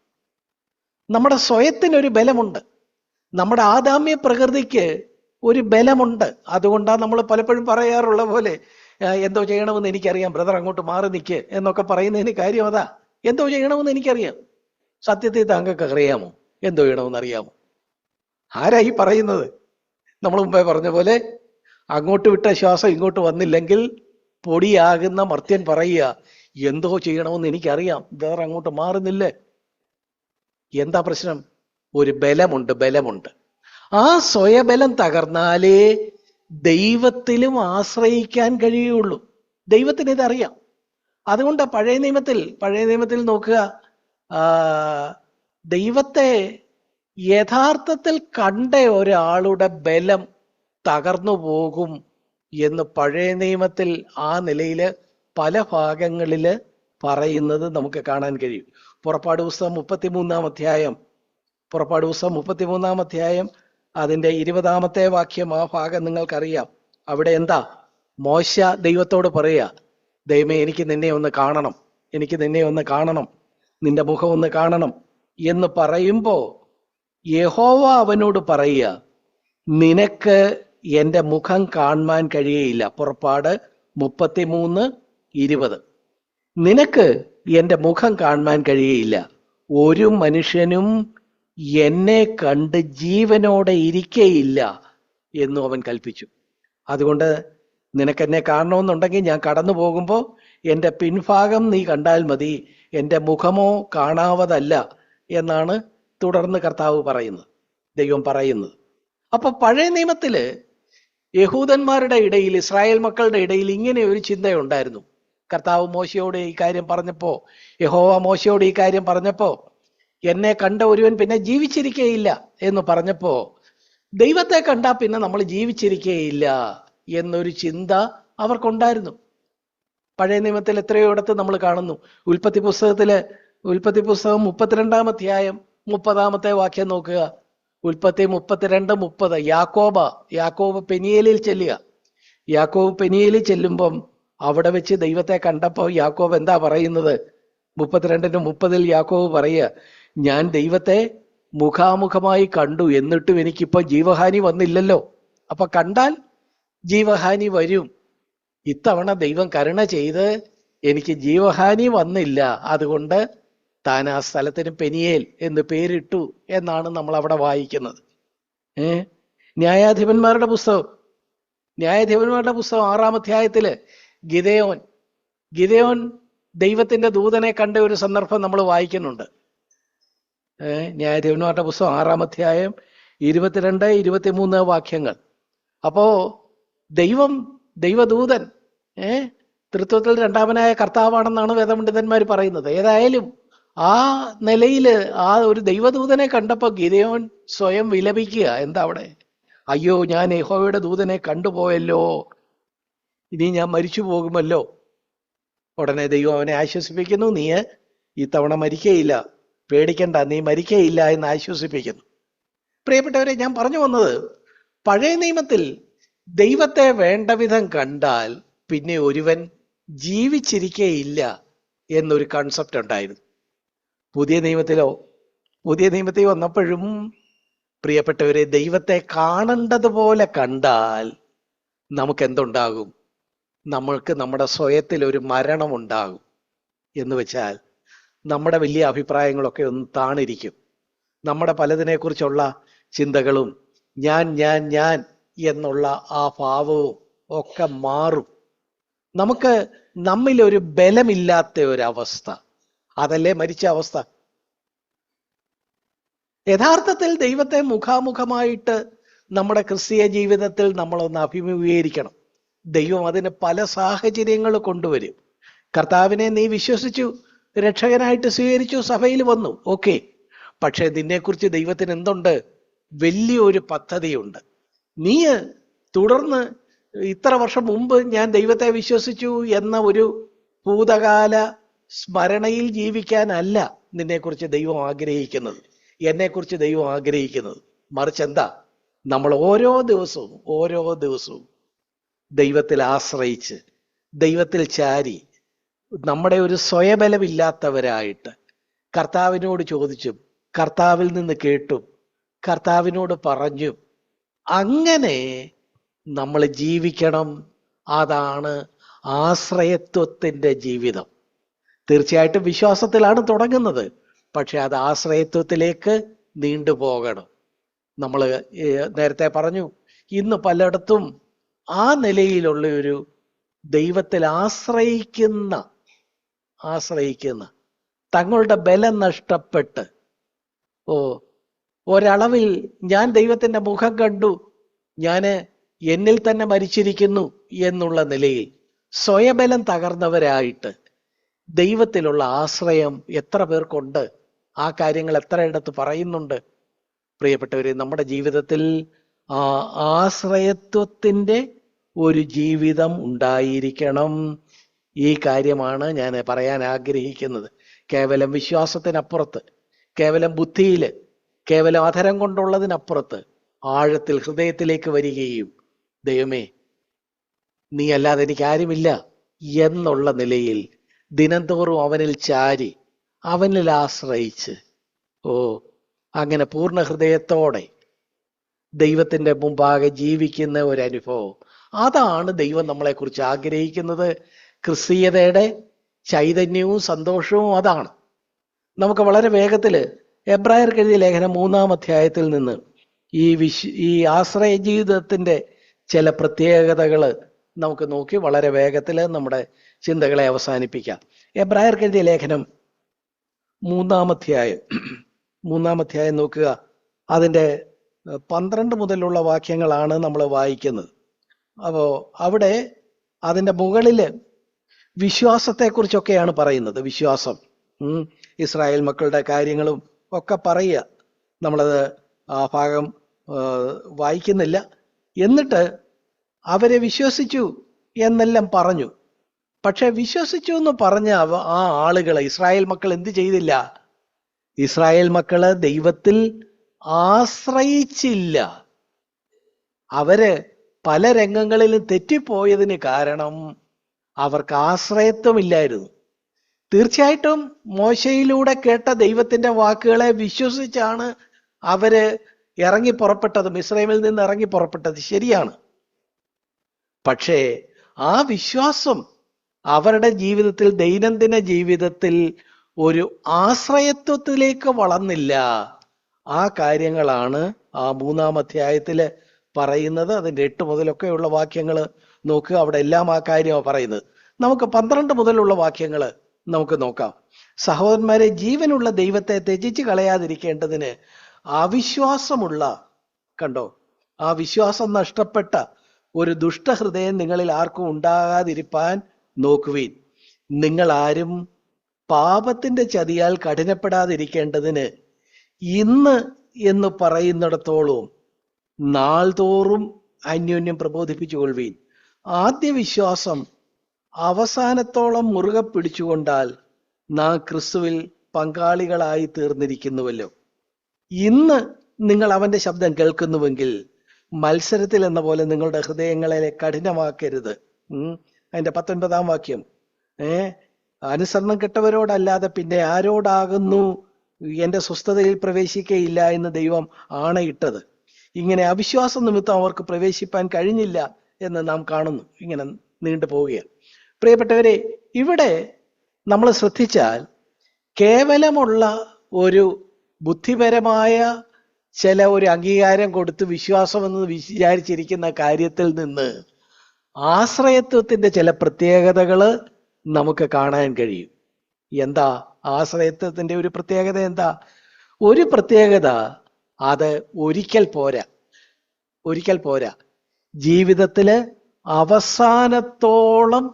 നമ്മുടെ സ്വയത്തിനൊരു ബലമുണ്ട്, നമ്മുടെ ആദാമ്യ പ്രകൃതിക്ക് ഒരു ബലമുണ്ട്. അതുകൊണ്ടാണ് നമ്മൾ പലപ്പോഴും പറയാറുള്ള പോലെ എന്തോ ചെയ്യണമെന്ന് എനിക്കറിയാം ബ്രദർ, അങ്ങോട്ട് മാറി നിൽക്ക് എന്നൊക്കെ പറയുന്നതിന് കാര്യം അതാ. എന്തോ ചെയ്യണമെന്ന് എനിക്കറിയാം. സത്യത്തിൽ താങ്കൾക്ക് അറിയാമോ എന്തോ ചെയ്യണമെന്ന്? അറിയാമോ? ആരായി പറയുന്നത്? നമ്മൾ മുമ്പേ പറഞ്ഞ പോലെ അങ്ങോട്ട് വിട്ട ശ്വാസം ഇങ്ങോട്ട് വന്നില്ലെങ്കിൽ പൊടിയാകുന്ന മർത്യൻ പറയുക, എന്തോ ചെയ്യണമെന്ന് എനിക്കറിയാം, വേറെ അങ്ങോട്ട് മാറുന്നില്ലേ. എന്താ പ്രശ്നം? ഒരു ബലമുണ്ട്. ആ സ്വയബലം തകർന്നാലേ ദൈവത്തിലും ആശ്രയിക്കാൻ കഴിയുള്ളൂ. ദൈവത്തിന് ഇതറിയാം. അതുകൊണ്ട് പഴയ നിയമത്തിൽ നോക്കുക, ദൈവത്തെ യഥാർത്ഥത്തിൽ കണ്ട ഒരാളുടെ ബലം തകർന്നു പോകും എന്ന് പഴയ നിയമത്തിൽ ആ നിലയിൽ പല ഭാഗങ്ങളിൽ പറയുന്നത് നമുക്ക് കാണാൻ കഴിയും. പുറപ്പാട് പുസ്തകം 33 അധ്യായം അതിൻ്റെ 20 വാക്യം, ആ ഭാഗം നിങ്ങൾക്കറിയാം. അവിടെ എന്താ? മോശ ദൈവത്തോട് പറയുക, ദൈവമേ എനിക്ക് നിന്നെ ഒന്ന് കാണണം, നിന്റെ മുഖം ഒന്ന് കാണണം എന്ന് പറയുമ്പോ യഹോവ അവനോട് പറയുക, നിനക്ക് എൻ്റെ മുഖം കാണാൻ കഴിയയില്ല. പുറപ്പാട് 33:20. നിനക്ക് എൻ്റെ മുഖം കാണാൻ കഴിയയില്ല, ഒരു മനുഷ്യനും എന്നെ കണ്ട് ജീവനോടെ ഇരിക്കയില്ല എന്നും അവൻ കൽപ്പിച്ചു. അതുകൊണ്ട് നിനക്കെന്നെ കാണണമെന്നുണ്ടെങ്കിൽ ഞാൻ കടന്നു പോകുമ്പോൾ എൻ്റെ പിൻഭാഗം നീ കണ്ടാൽ മതി, എൻ്റെ മുഖമോ കാണാവതല്ല എന്നാണ് തുടർന്ന് കർത്താവ് പറയുന്നത്, ദൈവം പറയുന്നത്. അപ്പൊ പഴയ നിയമത്തില് യഹൂദന്മാരുടെ ഇടയിൽ, ഇസ്രായേൽ മക്കളുടെ ഇടയിൽ ഇങ്ങനെ ഒരു ചിന്തയുണ്ടായിരുന്നു. കർത്താവ് മോശയോട് ഈ കാര്യം പറഞ്ഞപ്പോ, യഹോവ മോശയോട് ഈ കാര്യം പറഞ്ഞപ്പോ, എന്നെ കണ്ട ഒരുവൻ പിന്നെ ജീവിച്ചിരിക്കുകയില്ല എന്ന് പറഞ്ഞപ്പോ, ദൈവത്തെ കണ്ടാൽ പിന്നെ നമ്മൾ ജീവിച്ചിരിക്കുകയില്ല എന്നൊരു ചിന്ത അവർക്കുണ്ടായിരുന്നു. പഴയ നിയമത്തിൽ എത്രയോ ഇടത്ത് നമ്മൾ കാണുന്നു. ഉൽപ്പത്തി പുസ്തകം 32 അധ്യായം 30 വാക്യം നോക്കുക. ഉൽപ്പത്തി 32:30. യാക്കോബ് പെനിയേലിൽ ചെല്ലുക. യാക്കോബ് പെനിയേലിൽ ചെല്ലുമ്പം അവിടെ വെച്ച് ദൈവത്തെ കണ്ടപ്പോൾ യാക്കോബ് എന്താ പറയുന്നത്? 32:30 യാക്കോബ് പറയുക, ഞാൻ ദൈവത്തെ മുഖാമുഖമായി കണ്ടു, എന്നിട്ടും എനിക്കിപ്പം ജീവഹാനി വന്നില്ലല്ലോ. അപ്പൊ കണ്ടാൽ ജീവഹാനി വരും. ഇത്തവണ ദൈവം കരുണ ചെയ്ത് എനിക്ക് ജീവഹാനി വന്നില്ല, അതുകൊണ്ട് താൻ ആ സ്ഥലത്തിന് പെനിയേൽ എന്ന് പേരിട്ടു എന്നാണ് നമ്മൾ അവിടെ വായിക്കുന്നത്. ന്യായാധിപന്മാരുടെ പുസ്തകം 6 അധ്യായത്തില് ഗിദെയോൻ ദൈവത്തിന്റെ ദൂതനെ കണ്ട ഒരു സന്ദർഭം നമ്മൾ വായിക്കുന്നുണ്ട്. ന്യായാധിപന്മാരുടെ പുസ്തകം 6 അധ്യായം 22-23 വാക്യങ്ങൾ. അപ്പോ ദൈവദൂതൻ തൃത്വത്തിൽ രണ്ടാമനായ കർത്താവാണെന്നാണ് വേദപണ്ഡിതന്മാർ പറയുന്നത്. ഏതായാലും ആ നിലയില് ആ ഒരു ദൈവദൂതനെ കണ്ടപ്പോ ഗിദെയോൻ സ്വയം വിലപിക്കുക. എന്താ അവിടെ? അയ്യോ, ഞാൻ യഹോവയുടെ ദൂതനെ കണ്ടുപോയല്ലോ, ഇനി ഞാൻ മരിച്ചു പോകുമല്ലോ. ഉടനെ ദൈവം അവനെ ആശ്വസിപ്പിക്കുന്നു, നീ ഇത്തവണ മരിക്കയില്ല, പേടിക്കണ്ട, നീ മരിക്കയില്ല എന്ന് ആശ്വസിപ്പിക്കുന്നു. പ്രിയപ്പെട്ടവരെ, ഞാൻ പറഞ്ഞു വന്നത്, പഴയ നിയമത്തിൽ ദൈവത്തെ വേണ്ട വിധം കണ്ടാൽ പിന്നെ ഒരുവൻ ജീവിച്ചിരിക്കേയില്ല എന്നൊരു കൺസെപ്റ്റ് ഉണ്ടായിരുന്നു. പുതിയ നിയമത്തിൽ വന്നപ്പോഴും പ്രിയപ്പെട്ടവരെ, ദൈവത്തെ കാണേണ്ടതുപോലെ കണ്ടാൽ നമുക്ക് എന്തുണ്ടാകും? നമ്മൾക്ക് നമ്മുടെ സ്വയത്തിൽ ഒരു മരണമുണ്ടാകും. എന്ന് വെച്ചാൽ നമ്മുടെ വലിയ അഭിപ്രായങ്ങളൊക്കെ ഒന്ന് താണിരിക്കും. നമ്മുടെ പലതിനെക്കുറിച്ചുള്ള ചിന്തകളും ഞാൻ എന്നുള്ള ആ ഭാവവും ഒക്കെ മാറും. നമുക്ക് നമ്മിലൊരു ബലമില്ലാത്ത ഒരവസ്ഥ, അതല്ലേ മരിച്ച അവസ്ഥ. യഥാർത്ഥത്തിൽ ദൈവത്തെ മുഖാമുഖമായിട്ട് നമ്മുടെ ക്രിസ്തീയ ജീവിതത്തിൽ നമ്മളൊന്ന് അഭിമുഖീകരിക്കണം. ദൈവം അതിന് പല സാഹചര്യങ്ങൾ കൊണ്ടുവരും. കർത്താവിനെ നീ വിശ്വസിച്ചു, രക്ഷകനായിട്ട് സ്വീകരിച്ചു, സഭയിൽ വന്നു, ഓക്കെ. പക്ഷെ നിന്നെക്കുറിച്ച് ദൈവത്തിന് എന്തുണ്ട്? വലിയൊരു പദ്ധതിയുണ്ട്. നീ തുടർന്ന് ഇത്ര വർഷം മുമ്പ് ഞാൻ ദൈവത്തെ വിശ്വസിച്ചു എന്ന ഒരു ഭൂതകാല സ്മരണയിൽ ജീവിക്കാനല്ല നിന്നെക്കുറിച്ച് ദൈവം ആഗ്രഹിക്കുന്നത്. എന്നെക്കുറിച്ച് ദൈവം ആഗ്രഹിക്കുന്നത്. മറിച്ച് എന്താ? നമ്മൾ ഓരോ ദിവസവും ദൈവത്തിൽ ആശ്രയിച്ച്, ദൈവത്തിൽ ചാരി, നമ്മുടെ ഒരു സ്വയബലമില്ലാത്തവരായിട്ട് കർത്താവിനോട് ചോദിച്ചും കർത്താവിൽ നിന്ന് കേട്ടും കർത്താവിനോട് പറഞ്ഞും അങ്ങനെ നമ്മൾ ജീവിക്കണം. അതാണ് ആശ്രയത്വത്തിന്റെ ജീവിതം. തീർച്ചയായിട്ടും വിശ്വാസത്തിലാണ് തുടങ്ങുന്നത്, പക്ഷെ അത് ആശ്രയത്വത്തിലേക്ക് നീണ്ടുപോകണം. നമ്മൾ നേരത്തെ പറഞ്ഞു, ഇന്ന് പലയിടത്തും ആ നിലയിലുള്ള ഒരു ദൈവത്തിൽ ആശ്രയിക്കുന്ന തങ്ങളുടെ ബലം നഷ്ടപ്പെട്ട്, ഒരളവിൽ ഞാൻ ദൈവത്തിന്റെ മുഖം കണ്ടു, ഞാന് എന്നിൽ തന്നെ മരിച്ചിരിക്കുന്നു എന്നുള്ള നിലയിൽ സ്വയബലം തകർന്നവരായിട്ട് ദൈവത്തിലുള്ള ആശ്രയം എത്ര പേർക്കുണ്ട്? ആ കാര്യങ്ങൾ എത്രയിടത്ത് പറയുന്നുണ്ട്? പ്രിയപ്പെട്ടവരെ, നമ്മുടെ ജീവിതത്തിൽ ആ ആശ്രയത്വത്തിന്റെ ഒരു ജീവിതം ഉണ്ടായിരിക്കണം. ഈ കാര്യമാണ് ഞാൻ പറയാൻ ആഗ്രഹിക്കുന്നത്. കേവലം വിശ്വാസത്തിനപ്പുറത്ത്, കേവലം ബുദ്ധിയിൽ, കേവലം അധരം കൊണ്ടുള്ളതിനപ്പുറത്ത് ആഴത്തിൽ ഹൃദയത്തിലേക്ക് വരികയും, ദൈവമേ നീ അല്ലാതെ എനിക്ക് ആരുമില്ല എന്നുള്ള നിലയിൽ ദിനംതോറും അവനിൽ ചാരി, അവനിൽ ആശ്രയിച്ച്, അങ്ങനെ പൂർണ്ണ ഹൃദയത്തോടെ ദൈവത്തിന്റെ മുമ്പാകെ ജീവിക്കുന്ന ഒരു അനുഭവം, അതാണ് ദൈവം നമ്മളെക്കുറിച്ച് ആഗ്രഹിക്കുന്നത്. ക്രിസ്തീയതയുടെ ചൈതന്യവും സന്തോഷവും അതാണ്. നമുക്ക് വളരെ വേഗത്തില് എബ്രായർക്ക് എഴുതിയ ലേഖനം 3-ാം അധ്യായത്തിൽ നിന്ന് ഈ ആശ്രയ ജീവിതത്തിന്റെ ചില പ്രത്യേകതകൾ നമുക്ക് നോക്കി വളരെ വേഗത്തിൽ നമ്മുടെ ചിന്തകളെ അവസാനിപ്പിക്കാം. എബ്രായർക്ക് എഴുതിയ ലേഖനം 3-ാം അധ്യായം നോക്കുക. അതിൻ്റെ 12 മുതലുള്ള വാക്യങ്ങളാണ് നമ്മൾ വായിക്കുന്നത്. അപ്പോ അവിടെ അതിൻ്റെ മുകളില് വിശ്വാസത്തെക്കുറിച്ചൊക്കെയാണ് പറയുന്നത്. വിശ്വാസം, ഇസ്രായേൽ മക്കളുടെ കാര്യങ്ങളും ഒക്കെ പറയുക. നമ്മളത് ആ ഭാഗം വായിക്കുന്നില്ല. എന്നിട്ട് അവരെ വിശ്വസിച്ചു എന്നെല്ലാം പറഞ്ഞു. പക്ഷെ വിശ്വസിച്ചു എന്ന് പറഞ്ഞ ആ ആളുകളെ, ഇസ്രായേൽ മക്കൾ എന്ത് ചെയ്തില്ല? ഇസ്രായേൽ മക്കള് ദൈവത്തിൽ ആശ്രയിച്ചില്ല. അവര് പല രംഗങ്ങളിലും തെറ്റിപ്പോയതിന് കാരണം അവർക്ക് ആശ്രയത്വമില്ലായിരുന്നു. തീർച്ചയായിട്ടും മോശയിലൂടെ കേട്ട ദൈവത്തിന്റെ വാക്കുകളെ വിശ്വസിച്ചാണ് അവര് ഇറങ്ങി പുറപ്പെട്ടത്, മിസ്രൈമിൽ നിന്ന് ഇറങ്ങി പുറപ്പെട്ടത്, ശരിയാണ്. പക്ഷേ ആ വിശ്വാസം അവരുടെ ജീവിതത്തിൽ, ദൈനംദിന ജീവിതത്തിൽ ഒരു ആശ്രയത്വത്തിലേക്ക് വളർന്നില്ല. ആ കാര്യങ്ങളാണ് ആ 3-ാം അധ്യായത്തില് പറയുന്നത്. അതിൻ്റെ 8 മുതലൊക്കെയുള്ള വാക്യങ്ങൾ നോക്കുക. അവിടെ എല്ലാം ആ കാര്യമാണ് പറയുന്നത്. നമുക്ക് 12 മുതലുള്ള വാക്യങ്ങൾ നമുക്ക് നോക്കാം. സഹോദരന്മാരെ, ജീവനുള്ള ദൈവത്തെ ത്യജിച്ച് കളയാതിരിക്കേണ്ടതിന് അവിശ്വാസമുള്ള, കണ്ടോ, ആ വിശ്വാസം നഷ്ടപ്പെട്ട ഒരു ദുഷ്ടഹൃദയം നിങ്ങളിൽ ആർക്കും ഉണ്ടാകാതിരിപ്പാൻ നോക്കുവീൻ. നിങ്ങൾ ആരും പാപത്തിന്റെ ചതിയാൽ കഠിനപ്പെടാതിരിക്കേണ്ടതിന് ഇന്ന് എന്ന് പറയുന്നിടത്തോളം നാൾതോറും അന്യോന്യം പ്രബോധിപ്പിച്ചു കൊള്ളുവീൻ. ആദ്യ വിശ്വാസം അവസാനത്തോളം മുറുകെ പിടിച്ചുകൊണ്ടാൽ നാം ക്രിസ്തുവിൽ പങ്കാളികളായി തീർന്നിരിക്കുന്നുവല്ലോ. ഇന്ന് നിങ്ങൾ അവന്റെ ശബ്ദം കേൾക്കുന്നുവെങ്കിൽ മത്സരത്തിൽ എന്ന പോലെ നിങ്ങളുടെ ഹൃദയങ്ങളെ കഠിനമാക്കരുത്. അതിന്റെ 19-ാം വാക്യം, അനുസരണം കെട്ടവരോടല്ലാതെ പിന്നെ ആരോടാകുന്നു എന്റെ സ്വസ്ഥതയിൽ പ്രവേശിക്കയില്ല എന്ന് ദൈവം ആണയിട്ടത്. ഇങ്ങനെ അവിശ്വാസം നിമിത്തം അവർക്ക് പ്രവേശിപ്പാൻ കഴിഞ്ഞില്ല എന്ന് നാം കാണുന്നു. ഇങ്ങനെ നീണ്ടു പോവുകയാണ്. പ്രിയപ്പെട്ടവരെ, ഇവിടെ നമ്മൾ ശ്രദ്ധിച്ചാൽ കേവലമുള്ള ഒരു ബുദ്ധിപരമായ ചില ഒരു അംഗീകാരം കൊടുത്ത് വിശ്വാസമെന്ന് വിചാരിച്ചിരിക്കുന്ന കാര്യത്തിൽ നിന്ന് ആശ്രയത്വത്തിന്റെ ചില പ്രത്യേകതകൾ നമുക്ക് കാണാൻ കഴിയും. എന്താ ആശ്രയത്വത്തിന്റെ ഒരു പ്രത്യേകത? എന്താ ഒരു പ്രത്യേകത? അത് ഒരിക്കൽ പോരാ. ജീവിതത്തില് അവസാനത്തോളം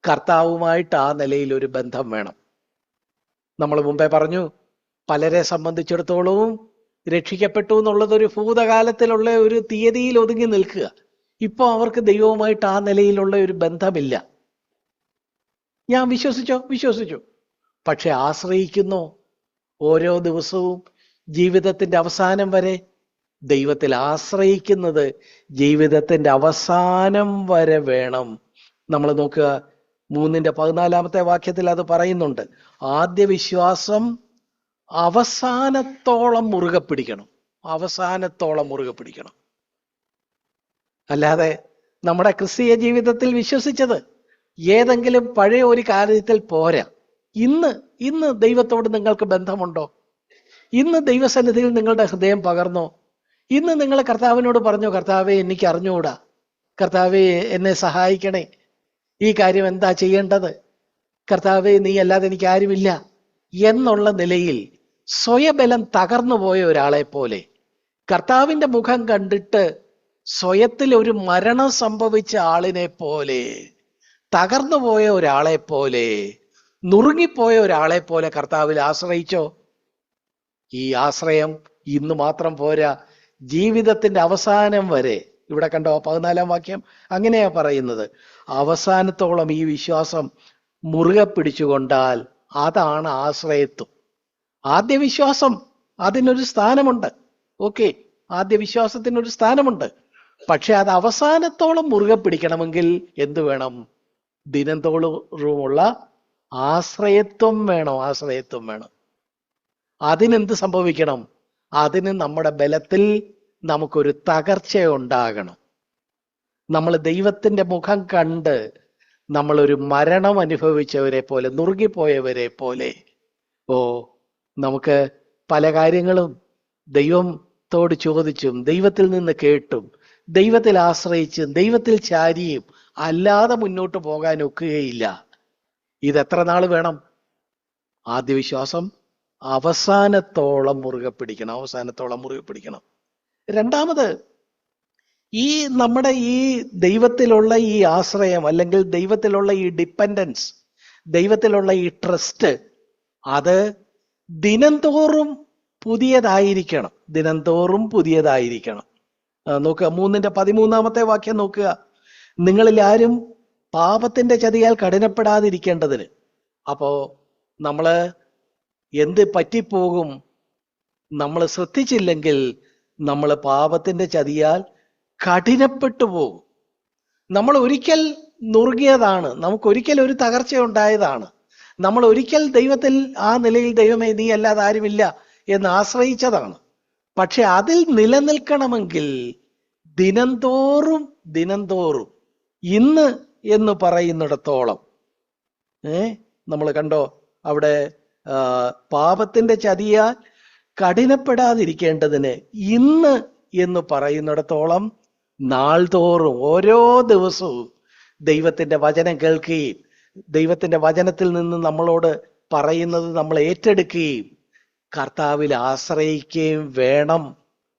കർത്താവുമായിട്ട് ആ നിലയിൽ ഒരു ബന്ധം വേണം. നമ്മൾ മുമ്പേ പറഞ്ഞു, പലരെ സംബന്ധിച്ചിടത്തോളവും രക്ഷിക്കപ്പെട്ടു എന്നുള്ളത് ഒരു ഭൂതകാലത്തിലുള്ള ഒരു തീയതിയിൽ ഒതുങ്ങി നിൽക്കുക. ഇപ്പൊ അവർക്ക് ദൈവവുമായിട്ട് ആ നിലയിലുള്ള ഒരു ബന്ധമില്ല. ഞാൻ വിശ്വസിച്ചു, പക്ഷെ ആശ്രയിക്കുന്നു. ഓരോ ദിവസവും ജീവിതത്തിന്റെ അവസാനം വരെ ദൈവത്തിൽ ആശ്രയിക്കുന്നത് ജീവിതത്തിന്റെ അവസാനം വരെ വേണം. നമ്മൾ നോക്കുക, 3:14 വാക്യത്തിൽ അത് പറയുന്നുണ്ട്. ആദ്യ വിശ്വാസം അവസാനത്തോളം മുറുകെ പിടിക്കണം. അവസാനത്തോളം മുറുകെ പിടിക്കണം. അല്ലാതെ നമ്മുടെ ക്രിസ്തീയ ജീവിതത്തിൽ വിശ്വസിച്ചത് ഏതെങ്കിലും പഴയ ഒരു കാര്യത്തിൽ പോരാ. ഇന്ന് ദൈവത്തോട് നിങ്ങൾക്ക് ബന്ധമുണ്ടോ? ഇന്ന് ദൈവസന്നിധിയിൽ നിങ്ങളുടെ ഹൃദയം പകർന്നോ? ഇന്ന് നിങ്ങൾ കർത്താവിനോട് പറഞ്ഞോ, കർത്താവേ എനിക്ക് അറിഞ്ഞുകൂടാ, കർത്താവേ എന്നെ സഹായിക്കണേ, ഈ കാര്യം എന്താ ചെയ്യേണ്ടത്, കർത്താവേ നീ അല്ലാതെ എനിക്ക് ആരുമില്ല എന്നുള്ള നിലയിൽ സ്വയബലം തകർന്നു പോയ ഒരാളെ പോലെ, കർത്താവിന്റെ മുഖം കണ്ടിട്ട് സ്വയത്തിൽ ഒരു മരണം സംഭവിച്ച ആളിനെ പോലെ, തകർന്നു പോയ ഒരാളെ പോലെ, നുറുങ്ങിപ്പോയ ഒരാളെ പോലെ കർത്താവിൽ ആശ്രയിച്ചോ? ഈ ആശ്രയം ഇന്ന് മാത്രം പോരാ, ജീവിതത്തിന്റെ അവസാനം വരെ. ഇവിടെ കണ്ടോ 14 വാക്യം അങ്ങനെയാ പറയുന്നത്. അവസാനത്തോളം ഈ വിശ്വാസം മുറുകെ പിടിച്ചുകൊണ്ടാൽ അതാണ് ആശ്രയത്വം. ആദ്യ വിശ്വാസം അതിനൊരു സ്ഥാനമുണ്ട്. ഓക്കെ, ആദ്യ വിശ്വാസത്തിനൊരു സ്ഥാനമുണ്ട്. പക്ഷെ അത് അവസാനത്തോളം മുറുകെ പിടിക്കണമെങ്കിൽ എന്ത് വേണം? ദിനംതോറുമുള്ള ആശ്രയത്വം വേണം. ആശ്രയത്വം വേണം. അതിനെന്ത് സംഭവിക്കണം? അതിന് നമ്മുടെ ബലത്തിൽ നമുക്കൊരു തകർച്ച ഉണ്ടാകണം. നമ്മൾ ദൈവത്തിന്റെ മുഖം കണ്ട് നമ്മളൊരു മരണം അനുഭവിച്ചവരെ പോലെ, നുറുകിപ്പോയവരെ പോലെ, നമുക്ക് പല കാര്യങ്ങളും ദൈവത്തോട് ചോദിച്ചും ദൈവത്തിൽ നിന്ന് കേട്ടും ദൈവത്തിൽ ആശ്രയിച്ചും ദൈവത്തിൽ ചാരിയും അല്ലാതെ മുന്നോട്ട് പോകാൻ ഒക്കുകയില്ല. ഇതെത്ര നാൾ വേണം? ആദ്യ വിശ്വാസം അവസാനത്തോളം മുറുകെ പിടിക്കണം. അവസാനത്തോളം മുറുകെ പിടിക്കണം. രണ്ടാമത്, ഈ നമ്മുടെ ഈ ദൈവത്തിലുള്ള ഈ ആശ്രയം, അല്ലെങ്കിൽ ദൈവത്തിലുള്ള ഈ ഡിപ്പെൻഡൻസ്, ദൈവത്തിലുള്ള ഈ ട്രസ്റ്റ്, അത് ദിനംതോറും പുതിയതായിരിക്കണം. ദിനംതോറും പുതിയതായിരിക്കണം. നോക്കുക, 3:13 വാക്യം നോക്കുക. നിങ്ങളിൽ ആരും പാപത്തിന്റെ ചതിയാൽ കഠിനപ്പെടാതിരിക്കേണ്ടതിന്. അപ്പോ നമ്മള് എന്ത് പറ്റിപ്പോകും? നമ്മൾ ശ്രദ്ധിച്ചില്ലെങ്കിൽ നമ്മൾ പാപത്തിന്റെ ചതിയാൽ കഠിനപ്പെട്ടു പോകും. നമ്മൾ ഒരിക്കൽ നുറുകിയതാണ്, നമുക്കൊരിക്കൽ ഒരു തകർച്ച ഉണ്ടായതാണ്. നമ്മൾ ഒരിക്കൽ ദൈവത്തിൽ ആ നിലയിൽ ദൈവമേ നീ അല്ലാതെ ആരുമില്ല എന്ന് ആശ്രയിച്ചതാണ്. പക്ഷെ അതിൽ നിലനിൽക്കണമെങ്കിൽ ദിനംതോറും ഇന്ന് എന്ന് പറയുന്നിടത്തോളം നമ്മൾ കണ്ടോ അവിടെ പാപത്തിന്റെ ചതിയാൽ കഠിനപ്പെടാതിരിക്കേണ്ടതിന് ഇന്ന് എന്ന് പറയുന്നിടത്തോളം നാൾതോറും ഓരോ ദിവസവും ദൈവത്തിന്റെ വചനം കേൾക്കുകയും ദൈവത്തിന്റെ വചനത്തിൽ നിന്ന് നമ്മളോട് പറയുന്നത് നമ്മൾ ഏറ്റെടുക്കുകയും കർത്താവിൽ ആശ്രയിക്കുകയും വേണം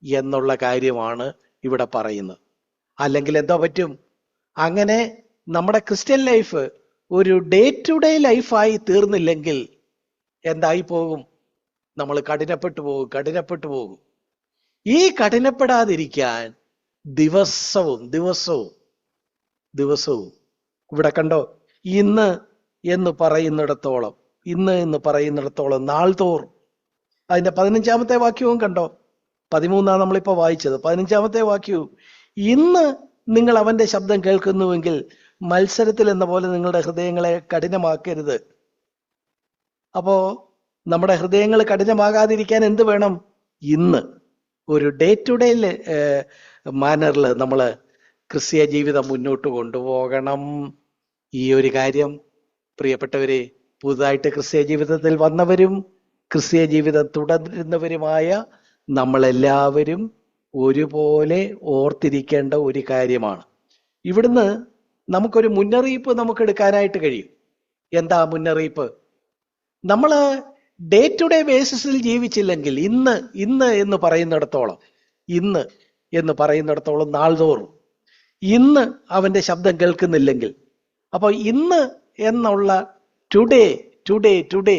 എന്നുള്ള കാര്യമാണ് ഇവിടെ പറയുന്നത്. അല്ലെങ്കിൽ എന്തോ പറ്റും? അങ്ങനെ നമ്മുടെ ക്രിസ്ത്യൻ ലൈഫ് ഒരു ഡേ ടു ഡേ ലൈഫായി തീർന്നില്ലെങ്കിൽ എന്തായി പോകും? നമ്മൾ കഠിനപ്പെട്ടു പോകും. ഈ കഠിനപ്പെടാതിരിക്കാൻ ദിവസവും ഇവിടെ കണ്ടോ, ഇന്ന് എന്ന് പറയുന്നിടത്തോളം നാൾതോറും. അതിന്റെ 15 വാക്യവും കണ്ടോ, 13 നമ്മളിപ്പോ വായിച്ചത്. 15 വാക്യവും, ഇന്ന് നിങ്ങൾ അവന്റെ ശബ്ദം കേൾക്കുന്നുവെങ്കിൽ മത്സരത്തിൽ എന്ന പോലെ നിങ്ങളുടെ ഹൃദയങ്ങളെ കഠിനമാക്കരുത്. അപ്പോ നമ്മുടെ ഹൃദയങ്ങൾ കഠിനമാകാതിരിക്കാൻ എന്ത് വേണം? ഇന്ന് ഒരു ഡേ ടു ഡേ മാനറിൽ നമ്മൾ ക്രിസ്തീയ ജീവിതം മുന്നോട്ട് കൊണ്ടുപോകണം. ഈ ഒരു കാര്യം പ്രിയപ്പെട്ടവരെ, പുതുതായിട്ട് ക്രിസ്തീയ ജീവിതത്തിൽ വന്നവരും ക്രിസ്തീയ ജീവിതം തുടരുന്നവരുമായ നമ്മളെല്ലാവരും ഒരുപോലെ ഓർത്തിരിക്കേണ്ട ഒരു കാര്യമാണ്. ഇവിടുന്ന് നമുക്കൊരു മുന്നറിയിപ്പ് നമുക്ക് എടുക്കാനായിട്ട് കഴിയും. എന്താ മുന്നറിയിപ്പ്? നമ്മൾ ഡേ ടു ഡേ ബേസിസിൽ ജീവിച്ചില്ലെങ്കിൽ ഇന്ന് എന്ന് പറയുന്നിടത്തോളം നാൾതോറും ഇന്ന് അവന്റെ ശബ്ദം കേൾക്കുന്നില്ലെങ്കിൽ, അപ്പൊ ഇന്ന് എന്നുള്ള ടുഡേ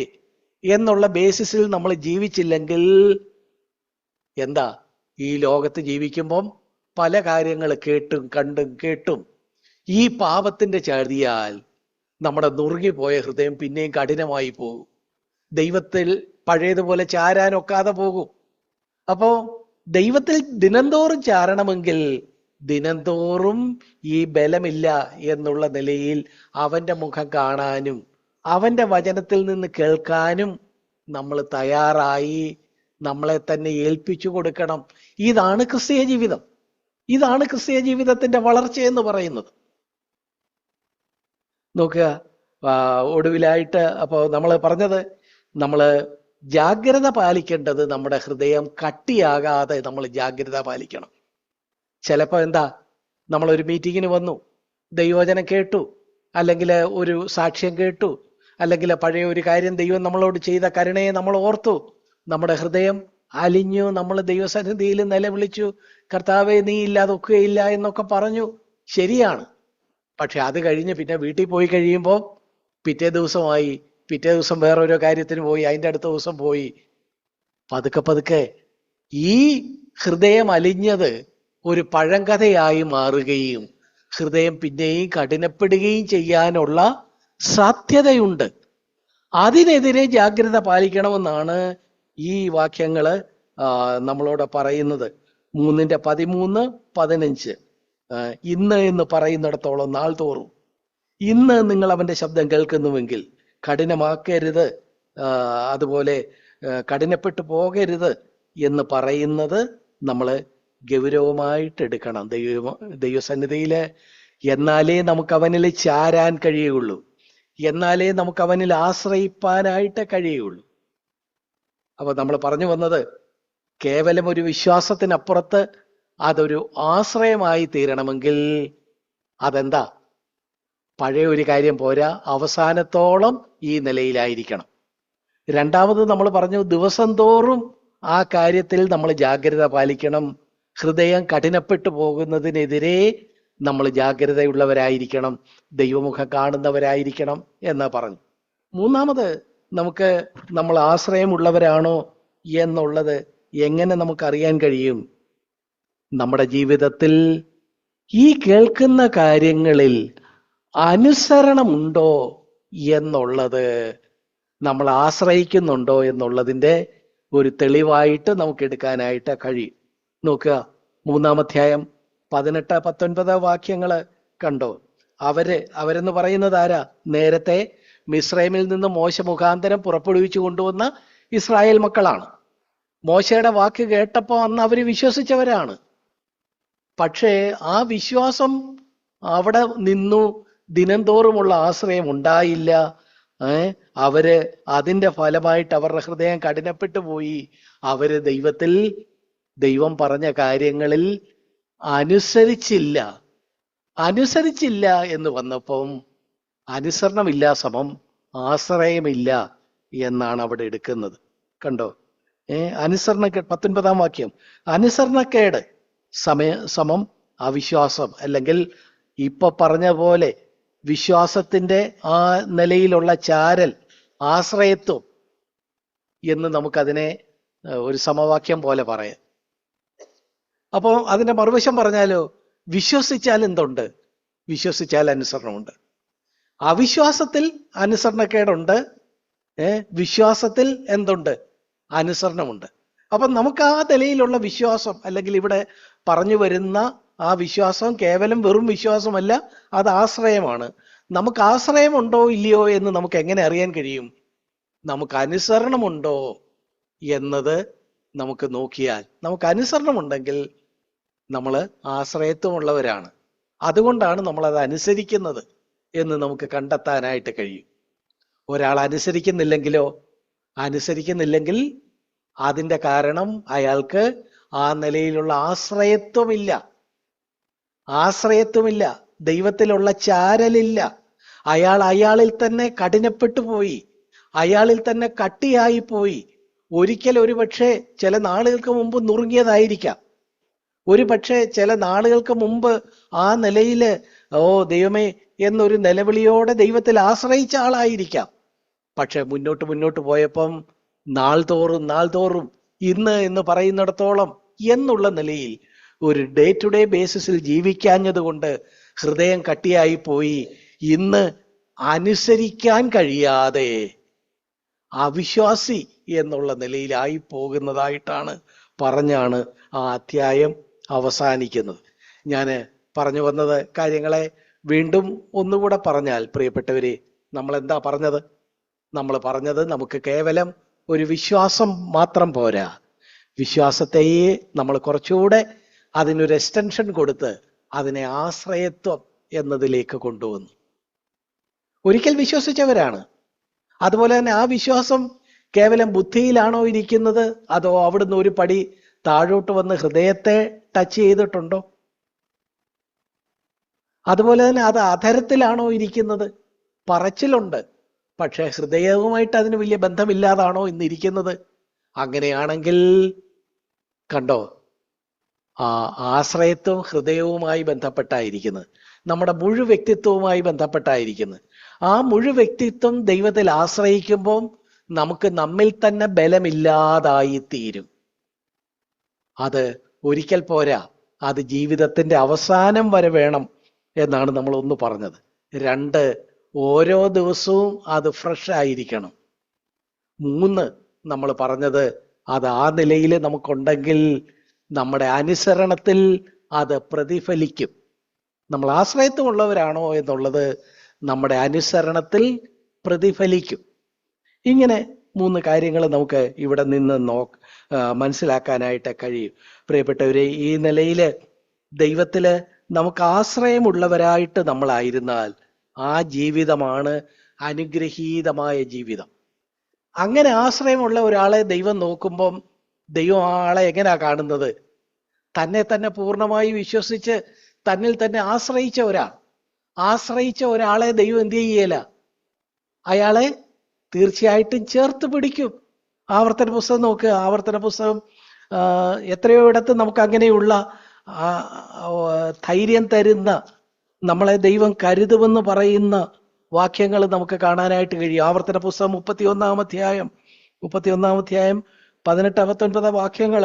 എന്നുള്ള ബേസിസിൽ നമ്മൾ ജീവിച്ചില്ലെങ്കിൽ എന്താ? ഈ ലോകത്ത് ജീവിക്കുമ്പം പല കാര്യങ്ങൾ കേട്ടും ഈ പാപത്തിന്റെ ചതിയാൽ നമ്മുടെ നുറുകിപ്പോയ ഹൃദയം പിന്നെയും കഠിനമായി പോകും. ദൈവത്തിൽ പഴയതുപോലെ ചാരാനൊക്കാതെ പോകും. അപ്പോ ദൈവത്തിൽ ദിനംതോറും ചാരണമെങ്കിൽ ദിനംതോറും ഈ ബലമില്ല എന്നുള്ള നിലയിൽ അവന്റെ മുഖം കാണാനും അവന്റെ വചനത്തിൽ നിന്ന് കേൾക്കാനും നമ്മൾ തയ്യാറായി നമ്മളെ തന്നെ ഏൽപ്പിച്ചു കൊടുക്കണം. ഇതാണ് ക്രിസ്തീയ ജീവിതം. ഇതാണ് ക്രിസ്തീയ ജീവിതത്തിന്റെ വളർച്ച എന്ന് പറയുന്നത്. നോക്കുക, ഒടുവിലായിട്ട് അപ്പോൾ നമ്മൾ പറഞ്ഞത്, നമ്മൾ ജാഗ്രത പാലിക്കേണ്ടത് നമ്മുടെ ഹൃദയം കട്ടിയാകാതെ നമ്മൾ ജാഗ്രത പാലിക്കണം. ചിലപ്പോൾ എന്താ, നമ്മളൊരു മീറ്റിങ്ങിന് വന്നു, ദൈവവചനം കേട്ടു, അല്ലെങ്കിൽ ഒരു സാക്ഷ്യം കേട്ടു, അല്ലെങ്കിൽ പഴയ ഒരു കാര്യം ദൈവം നമ്മളോട് ചെയ്ത കരുണയെ നമ്മൾ ഓർത്തു, നമ്മുടെ ഹൃദയം അലിഞ്ഞു, നമ്മൾ ദൈവസന്നിധിയിൽ നിലവിളിച്ചു, കർത്താവെ നീ ഇല്ലാതെ ഒക്കുകയില്ല എന്നൊക്കെ പറഞ്ഞു. ശരിയാണ്. പക്ഷെ അത് കഴിഞ്ഞ് പിന്നെ വീട്ടിൽ പോയി കഴിയുമ്പോൾ പിറ്റേ ദിവസം വേറൊരു കാര്യത്തിന് പോയി, അതിൻ്റെ അടുത്ത ദിവസം പോയി, പതുക്കെ പതുക്കെ ഈ ഹൃദയം അലിഞ്ഞത് ഒരു പഴങ്കഥയായി മാറുകയും ഹൃദയം പിന്നെയും കഠിനപ്പെടുകയും ചെയ്യാനുള്ള സാധ്യതയുണ്ട്. അതിനെതിരെ ജാഗ്രത പാലിക്കണമെന്നാണ് ഈ വാക്യങ്ങള് നമ്മളോട് പറയുന്നത്. 3:13-15 ഇന്ന് എന്ന് പറയുന്നിടത്തോളം നാൾ തോറും ഇന്ന് നിങ്ങൾ അവന്റെ ശബ്ദം കേൾക്കുന്നുവെങ്കിൽ കഠിനമാക്കരുത്, അതുപോലെ കഠിനപ്പെട്ടു പോകരുത് എന്ന് പറയുന്നത് നമ്മൾ ഗൗരവമായിട്ട് എടുക്കണം. ദൈവസന്നിധിയില് എന്നാലേ നമുക്ക് അവനിൽ ചാരാൻ കഴിയുള്ളൂ, എന്നാലേ നമുക്ക് അവനിൽ ആശ്രയിപ്പാനായിട്ട് കഴിയുള്ളൂ. അപ്പൊ നമ്മൾ പറഞ്ഞു വന്നത്, കേവലം ഒരു വിശ്വാസത്തിനപ്പുറത്ത് അതൊരു ആശ്രയമായി തീരണമെങ്കിൽ അതെന്താ, പഴയ ഒരു കാര്യം പോരാ, അവസാനത്തോളം ഈ നിലയിലായിരിക്കണം. രണ്ടാമത് നമ്മൾ പറഞ്ഞു, ദിവസം തോറും ആ കാര്യത്തിൽ നമ്മൾ ജാഗ്രത പാലിക്കണം. ഹൃദയം കഠിനപ്പെട്ടു പോകുന്നതിനെതിരെ നമ്മൾ ജാഗ്രതയുള്ളവരായിരിക്കണം, ദൈവമുഖം കാണുന്നവരായിരിക്കണം എന്ന് പറഞ്ഞു. മൂന്നാമത്, നമ്മൾ ആശ്രയമുള്ളവരാണോ എന്നുള്ളത് എങ്ങനെ നമുക്കറിയാൻ കഴിയും? നമ്മുടെ ജീവിതത്തിൽ ഈ കേൾക്കുന്ന കാര്യങ്ങളിൽ അനുസരണമുണ്ടോ എന്നുള്ളത്, നമ്മൾ ആശ്രയിക്കുന്നുണ്ടോ എന്നുള്ളതിൻ്റെ ഒരു തെളിവായിട്ട് നമുക്ക് എടുക്കാനായിട്ട് കഴിയും. നോക്കുക, 3-ാം അധ്യായം 18-19 വാക്യങ്ങള് കണ്ടോ? അവരെന്ന് പറയുന്നത് ആരാ? നേരത്തെ മിസ്രൈമിൽ നിന്ന് മോശ മുഖാന്തരം പുറപ്പെടുവിച്ചു കൊണ്ടുവന്ന ഇസ്രായേൽ മക്കളാണ്. മോശയുടെ വാക്ക് കേട്ടപ്പോൾ അന്ന് അവര് വിശ്വസിച്ചവരാണ്. പക്ഷേ ആ വിശ്വാസം അവിടെ നിന്നു, ദിനംതോറുമുള്ള ആശ്രയം ഉണ്ടായില്ല. അവര് അതിന്റെ ഫലമായിട്ട് അവരുടെ ഹൃദയം കഠിനപ്പെട്ടു പോയി. അവര് ദൈവം പറഞ്ഞ കാര്യങ്ങളിൽ അനുസരിച്ചില്ല എന്ന് വന്നപ്പം അനുസരണമില്ല സമം ആശ്രയമില്ല എന്നാണ് അവിടെ എടുക്കുന്നത്. കണ്ടോ? അനുസരണക്കേട്, 19-ാം വാക്യം, അനുസരണക്കേട് സമം അവിശ്വാസം, അല്ലെങ്കിൽ ഇപ്പൊ പറഞ്ഞ പോലെ വിശ്വാസത്തിന്റെ ആ നിലയിലുള്ള ചാരൽ, ആശ്രയത്വം എന്ന് നമുക്കതിനെ ഒരു സമവാക്യം പോലെ പറയാം. അപ്പോ അതിന്റെ മറുവശം പറഞ്ഞാലോ, വിശ്വസിച്ചാൽ എന്തുണ്ട്? വിശ്വസിച്ചാൽ അനുസരണമുണ്ട്. അവിശ്വാസത്തിൽ അനുസരണക്കേടുണ്ട്, വിശ്വാസത്തിൽ എന്തുണ്ട്? അനുസരണമുണ്ട്. അപ്പൊ നമുക്ക് ആ നിലയിലുള്ള വിശ്വാസം, അല്ലെങ്കിൽ ഇവിടെ പറഞ്ഞു വരുന്ന ആ വിശ്വാസം കേവലം വെറും വിശ്വാസമല്ല, അത് ആശ്രയമാണ്. നമുക്ക് ആശ്രയമുണ്ടോ ഇല്ലയോ എന്ന് നമുക്ക് എങ്ങനെ അറിയാൻ കഴിയും? നമുക്ക് അനുസരണമുണ്ടോ എന്നത് നമുക്ക് നോക്കിയാൽ, നമുക്ക് അനുസരണമുണ്ടെങ്കിൽ നമ്മൾ ആശ്രയത്വമുള്ളവരാണ്, അതുകൊണ്ടാണ് നമ്മളത് അനുസരിക്കുന്നത് എന്ന് നമുക്ക് കണ്ടെത്താനായിട്ട് കഴിയും. ഒരാൾ അനുസരിക്കുന്നില്ലെങ്കിൽ അതിന്റെ കാരണം അയാൾക്ക് ആ നിലയിലുള്ള ആശ്രയത്വമില്ല, ദൈവത്തിലുള്ള ചാരലില്ല. അയാളിൽ തന്നെ കഠിനപ്പെട്ടു പോയി, അയാളിൽ തന്നെ കട്ടിയായി പോയി. ഒരു പക്ഷേ ചില നാളുകൾക്ക് മുമ്പ് നുറുങ്ങിയതായിരിക്കാം, ഒരു പക്ഷേ ചില നാളുകൾക്ക് മുമ്പ് ആ നിലയില് ദൈവമേ എന്നൊരു നിലവിളിയോടെ ദൈവത്തിൽ ആശ്രയിച്ച ആളായിരിക്കാം. പക്ഷെ മുന്നോട്ട് പോയപ്പം നാൾ തോറും ഇന്ന് എന്ന് പറയുന്നിടത്തോളം എന്നുള്ള നിലയിൽ ഒരു ഡേ ടു ഡേ ബേസിസിൽ ജീവിക്കാഞ്ഞത് കൊണ്ട് ഹൃദയം കട്ടിയായി പോയി. ഇന്ന് അനുസരിക്കാൻ കഴിയാതെ അവിശ്വാസി എന്നുള്ള നിലയിലായി പോകുന്നതായിട്ടാണ് പറഞ്ഞാണ് ആ അധ്യായം അവസാനിക്കുന്നത്. ഞാൻ പറഞ്ഞു വന്നത് കാര്യങ്ങളെ വീണ്ടും ഒന്നുകൂടെ പറഞ്ഞാൽ, പ്രിയപ്പെട്ടവരെ, നമ്മൾ എന്താ പറഞ്ഞത്? നമ്മൾ പറഞ്ഞത് നമുക്ക് കേവലം ഒരു വിശ്വാസം മാത്രം പോരാ. വിശ്വാസത്തെയെ നമ്മൾ കുറച്ചുകൂടെ അതിനൊരു എക്സ്റ്റൻഷൻ കൊടുത്ത് അതിനെ ആശ്രയത്വം എന്നതിലേക്ക് കൊണ്ടുവന്നു. ഒരിക്കൽ വിശ്വസിച്ചവരാണ്. അതുപോലെ തന്നെ ആ വിശ്വാസം കേവലം ബുദ്ധിയിലാണോ ഇരിക്കുന്നത്, അതോ അവിടുന്ന് ഒരു പടി താഴോട്ട് വന്ന് ഹൃദയത്തെ ടച്ച് ചെയ്തിട്ടുണ്ടോ? അതുപോലെ തന്നെ അത് അധരത്തിലാണോ ഇരിക്കുന്നത്? പറച്ചിലുണ്ട്, പക്ഷെ ഹൃദയവുമായിട്ട് അതിന് വലിയ ബന്ധമില്ലാതാണോ ഇന്നിരിക്കുന്നത്? അങ്ങനെയാണെങ്കിൽ കണ്ടോ, ആ ആശ്രയത്വം ഹൃദയവുമായി ബന്ധപ്പെട്ടായിരിക്കുന്നത്, നമ്മുടെ മുഴു വ്യക്തിത്വവുമായി ബന്ധപ്പെട്ടായിരിക്കുന്നത്. ആ മുഴു വ്യക്തിത്വം ദൈവത്തിൽ ആശ്രയിക്കുമ്പോൾ നമുക്ക് നമ്മിൽ തന്നെ ബലമില്ലാതായി തീരും. അത് ഒരിക്കൽ പോരാ, അത് ജീവിതത്തിന്റെ അവസാനം വരെ വേണം എന്നാണ് നമ്മൾ ഒന്ന് പറഞ്ഞത്. 2, ഓരോ ദിവസവും അത് ഫ്രഷ് ആയിരിക്കണം. 3, നമ്മൾ പറഞ്ഞത് അത് ആ നിലയിൽ നമുക്കുണ്ടെങ്കിൽ നമ്മുടെ അനുസരണത്തിൽ അത് പ്രതിഫലിക്കും. നമ്മൾ ആശ്രയത്വമുള്ളവരാണോ എന്നുള്ളത് നമ്മുടെ അനുസരണത്തിൽ പ്രതിഫലിക്കും. ഇങ്ങനെ 3 കാര്യങ്ങൾ നമുക്ക് ഇവിടെ നിന്ന് മനസ്സിലാക്കാനായിട്ട് കഴിയും. പ്രിയപ്പെട്ടവരെ, ഈ നിലയിൽ ദൈവത്തില് നമുക്ക് ആശ്രയമുള്ളവരായിട്ട് നമ്മളായിരുന്നാൽ ആ ജീവിതമാണ് അനുഗ്രഹീതമായ ജീവിതം. അങ്ങനെ ആശ്രയമുള്ള ഒരാളെ ദൈവം നോക്കുമ്പം ദൈവം ആ ആളെ എങ്ങനെയാ കാണുന്നത്? തന്നെ തന്നെ പൂർണ്ണമായി വിശ്വസിച്ച് തന്നിൽ തന്നെ ആശ്രയിച്ച ഒരാളെ ദൈവം എന്ത് ചെയ്യല? അയാളെ തീർച്ചയായിട്ടും ചേർത്ത് പിടിക്കും. ആവർത്തന പുസ്തകം നോക്കുക. ആവർത്തന പുസ്തകം എത്രയോ ഇടത്ത് നമുക്ക് അങ്ങനെയുള്ള ധൈര്യം തരുന്ന, നമ്മളെ ദൈവം കരുതുമെന്ന് പറയുന്ന വാക്യങ്ങൾ നമുക്ക് കാണാനായിട്ട് കഴിയും. ആവർത്തന പുസ്തകം 31-ാം അധ്യായം 18-19 വാക്യങ്ങൾ,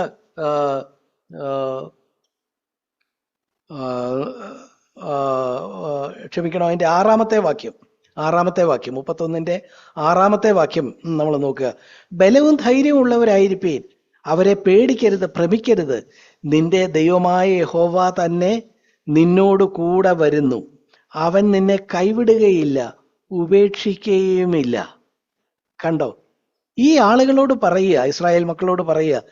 ക്ഷമിക്കണം, അതിന്റെ 6-ാമത്തെ വാക്യം 31-ന്റെ 6-ാമത്തെ വാക്യം നമ്മൾ നോക്കുക. ബലവും ധൈര്യവും ഉള്ളവരായിരിപ്പീൻ, അവരെ പേടിക്കരുത്, ഭ്രമിക്കരുത്. നിന്റെ ദൈവമായ യഹോവ തന്നെ നിന്നോട് കൂടെ വരുന്നു. അവൻ നിന്നെ കൈവിടുകയില്ല, ഉപേക്ഷിക്കുകയുമില്ല. കണ്ടോ, ഈ ആളുകളോട് പറയുക, ഇസ്രായേൽ മക്കളോട് പറയുക,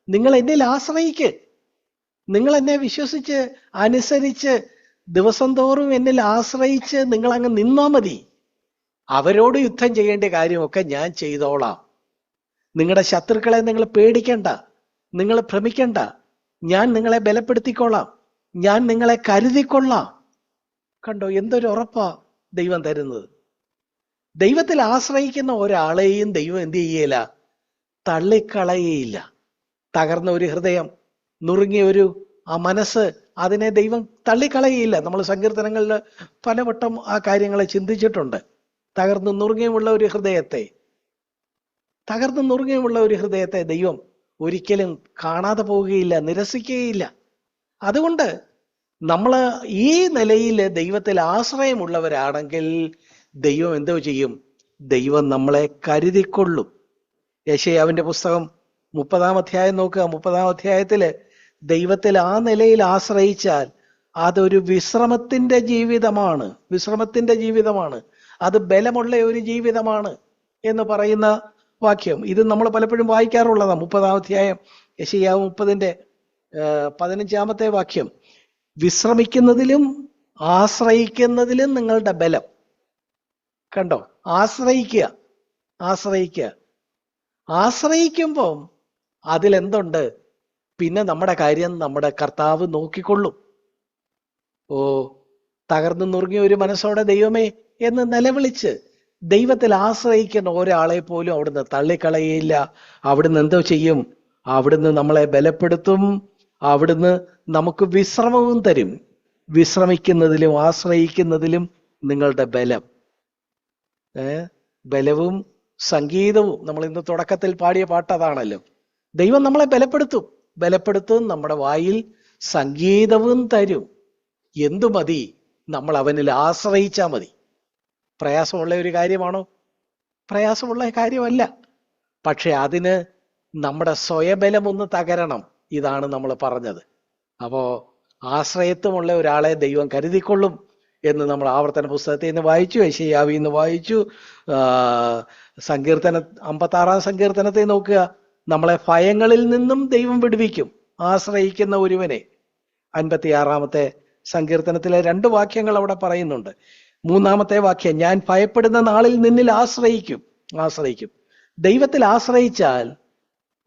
നിങ്ങൾ എന്നിൽ ആശ്രയിക്ക്, നിങ്ങൾ എന്നെ വിശ്വസിച്ച് അനുസരിച്ച് ദിവസം തോറും എന്നിൽ ആശ്രയിച്ച് നിങ്ങൾ അങ്ങ് നിന്നാ മതി. അവരോട് യുദ്ധം ചെയ്യേണ്ട കാര്യമൊക്കെ ഞാൻ ചെയ്തോളാം. നിങ്ങളുടെ ശത്രുക്കളെ നിങ്ങൾ പേടിക്കണ്ട, നിങ്ങൾ ഭ്രമിക്കണ്ട. ഞാൻ നിങ്ങളെ ബലപ്പെടുത്തിക്കൊള്ളാം, ഞാൻ നിങ്ങളെ കരുതിക്കൊള്ളാം. കണ്ടോ, എന്തൊരു ഉറപ്പാ ദൈവം തരുന്നത്. ദൈവത്തിൽ ആശ്രയിക്കുന്ന ഒരാളെയും ദൈവം എന്ത് ചെയ്യല? തള്ളിക്കളയേയില്ല. തകർന്ന ഒരു ഹൃദയം, നുറുങ്ങിയ ഒരു മനസ്സ്, അതിനെ ദൈവം തള്ളിക്കളയില്ല. നമ്മൾ സങ്കീർത്തനങ്ങളിൽ പലവട്ടം ആ കാര്യങ്ങളെ ചിന്തിച്ചിട്ടുണ്ട്. തകർന്നു നുറുങ്ങിയുമുള്ള ഒരു ഹൃദയത്തെ ദൈവം ഒരിക്കലും കാണാതെ പോവുകയില്ല, നിരസിക്കുകയില്ല. അതുകൊണ്ട് നമ്മൾ ഈ നിലയിൽ ദൈവത്തിൽ ആശ്രയമുള്ളവരാണെങ്കിൽ ദൈവം എന്തോ ചെയ്യും? ദൈവം നമ്മളെ കരുതിക്കൊള്ളും. യെശയ്യാവിന്റെ പുസ്തകം 30-ാം അധ്യായം നോക്കുക. 30-ാം അധ്യായത്തില് ദൈവത്തിൽ ആ നിലയിൽ ആശ്രയിച്ചാൽ അതൊരു വിശ്രമത്തിന്റെ ജീവിതമാണ്, അത് ബലമുള്ള ഒരു ജീവിതമാണ് എന്ന് പറയുന്ന വാക്യം. ഇത് നമ്മൾ പലപ്പോഴും വായിക്കാറുള്ളതാണ്. 30-ാം അധ്യായം യെശയ്യാവ് 30-ന്റെ 15-ാമത്തെ വാക്യം, വിശ്രമിക്കുന്നതിലും ആശ്രയിക്കുന്നതിലും നിങ്ങളുടെ ബലം. കണ്ടോ, ആശ്രയിക്കുമ്പം അതിലെന്തുണ്ട്? പിന്നെ നമ്മുടെ കാര്യം നമ്മുടെ കർത്താവ് നോക്കിക്കൊള്ളും. ഓ, തകർന്നു നുറുങ്ങിയ ഒരു മനസ്സോടെ ദൈവമേ എന്ന് നിലവിളിച്ച് ദൈവത്തിൽ ആശ്രയിക്കുന്ന ഒരാളെ പോലും അവിടുന്ന് തള്ളിക്കളയില്ല. അവിടുന്ന് എന്തോ ചെയ്യും? അവിടുന്ന് നമ്മളെ ബലപ്പെടുത്തും. അവിടുന്ന് നമുക്ക് വിശ്രമവും തരും. വിശ്രമിക്കുന്നതിലും ആശ്രയിക്കുന്നതിലും നിങ്ങളുടെ ബലവും സംഗീതവും. നമ്മൾ ഇന്ന് തുടക്കത്തിൽ പാടിയ പാട്ട് അതാണല്ലോ. ദൈവം നമ്മളെ ബലപ്പെടുത്തും, നമ്മുടെ വായിൽ സംഗീതവും തരും. എന്തു മതി? നമ്മൾ അവനിൽ ആശ്രയിച്ചാൽ മതി. പ്രയാസമുള്ള ഒരു കാര്യമാണോ? പ്രയാസമുള്ള കാര്യമല്ല. പക്ഷെ അതിന് നമ്മുടെ സ്വയബലം ഒന്ന് തകരണം. ഇതാണ് നമ്മൾ പറഞ്ഞത്. അപ്പോ ആശ്രയത്വമുള്ള ഒരാളെ ദൈവം കരുതിക്കൊള്ളും എന്ന് നമ്മൾ ആവർത്തന പുസ്തകത്തിൽ നിന്ന് വായിച്ചു, യെശയ്യാവിൽ നിന്ന് വായിച്ചു. സങ്കീർത്തന 56-ാം സങ്കീർത്തനത്തെ നോക്കുക, നമ്മളെ ഭയങ്ങളിൽ നിന്നും ദൈവം വിടുവിക്കും ആശ്രയിക്കുന്ന ഒരുവനെ. 56-ാമത്തെ സങ്കീർത്തനത്തിലെ 2 വാക്യങ്ങൾ അവിടെ പറയുന്നുണ്ട്. 3-ാമത്തെ വാക്യം, ഞാൻ ഭയപ്പെടുന്ന നാളിൽ നിന്നിൽ ആശ്രയിക്കും. ദൈവത്തിൽ ആശ്രയിച്ചാൽ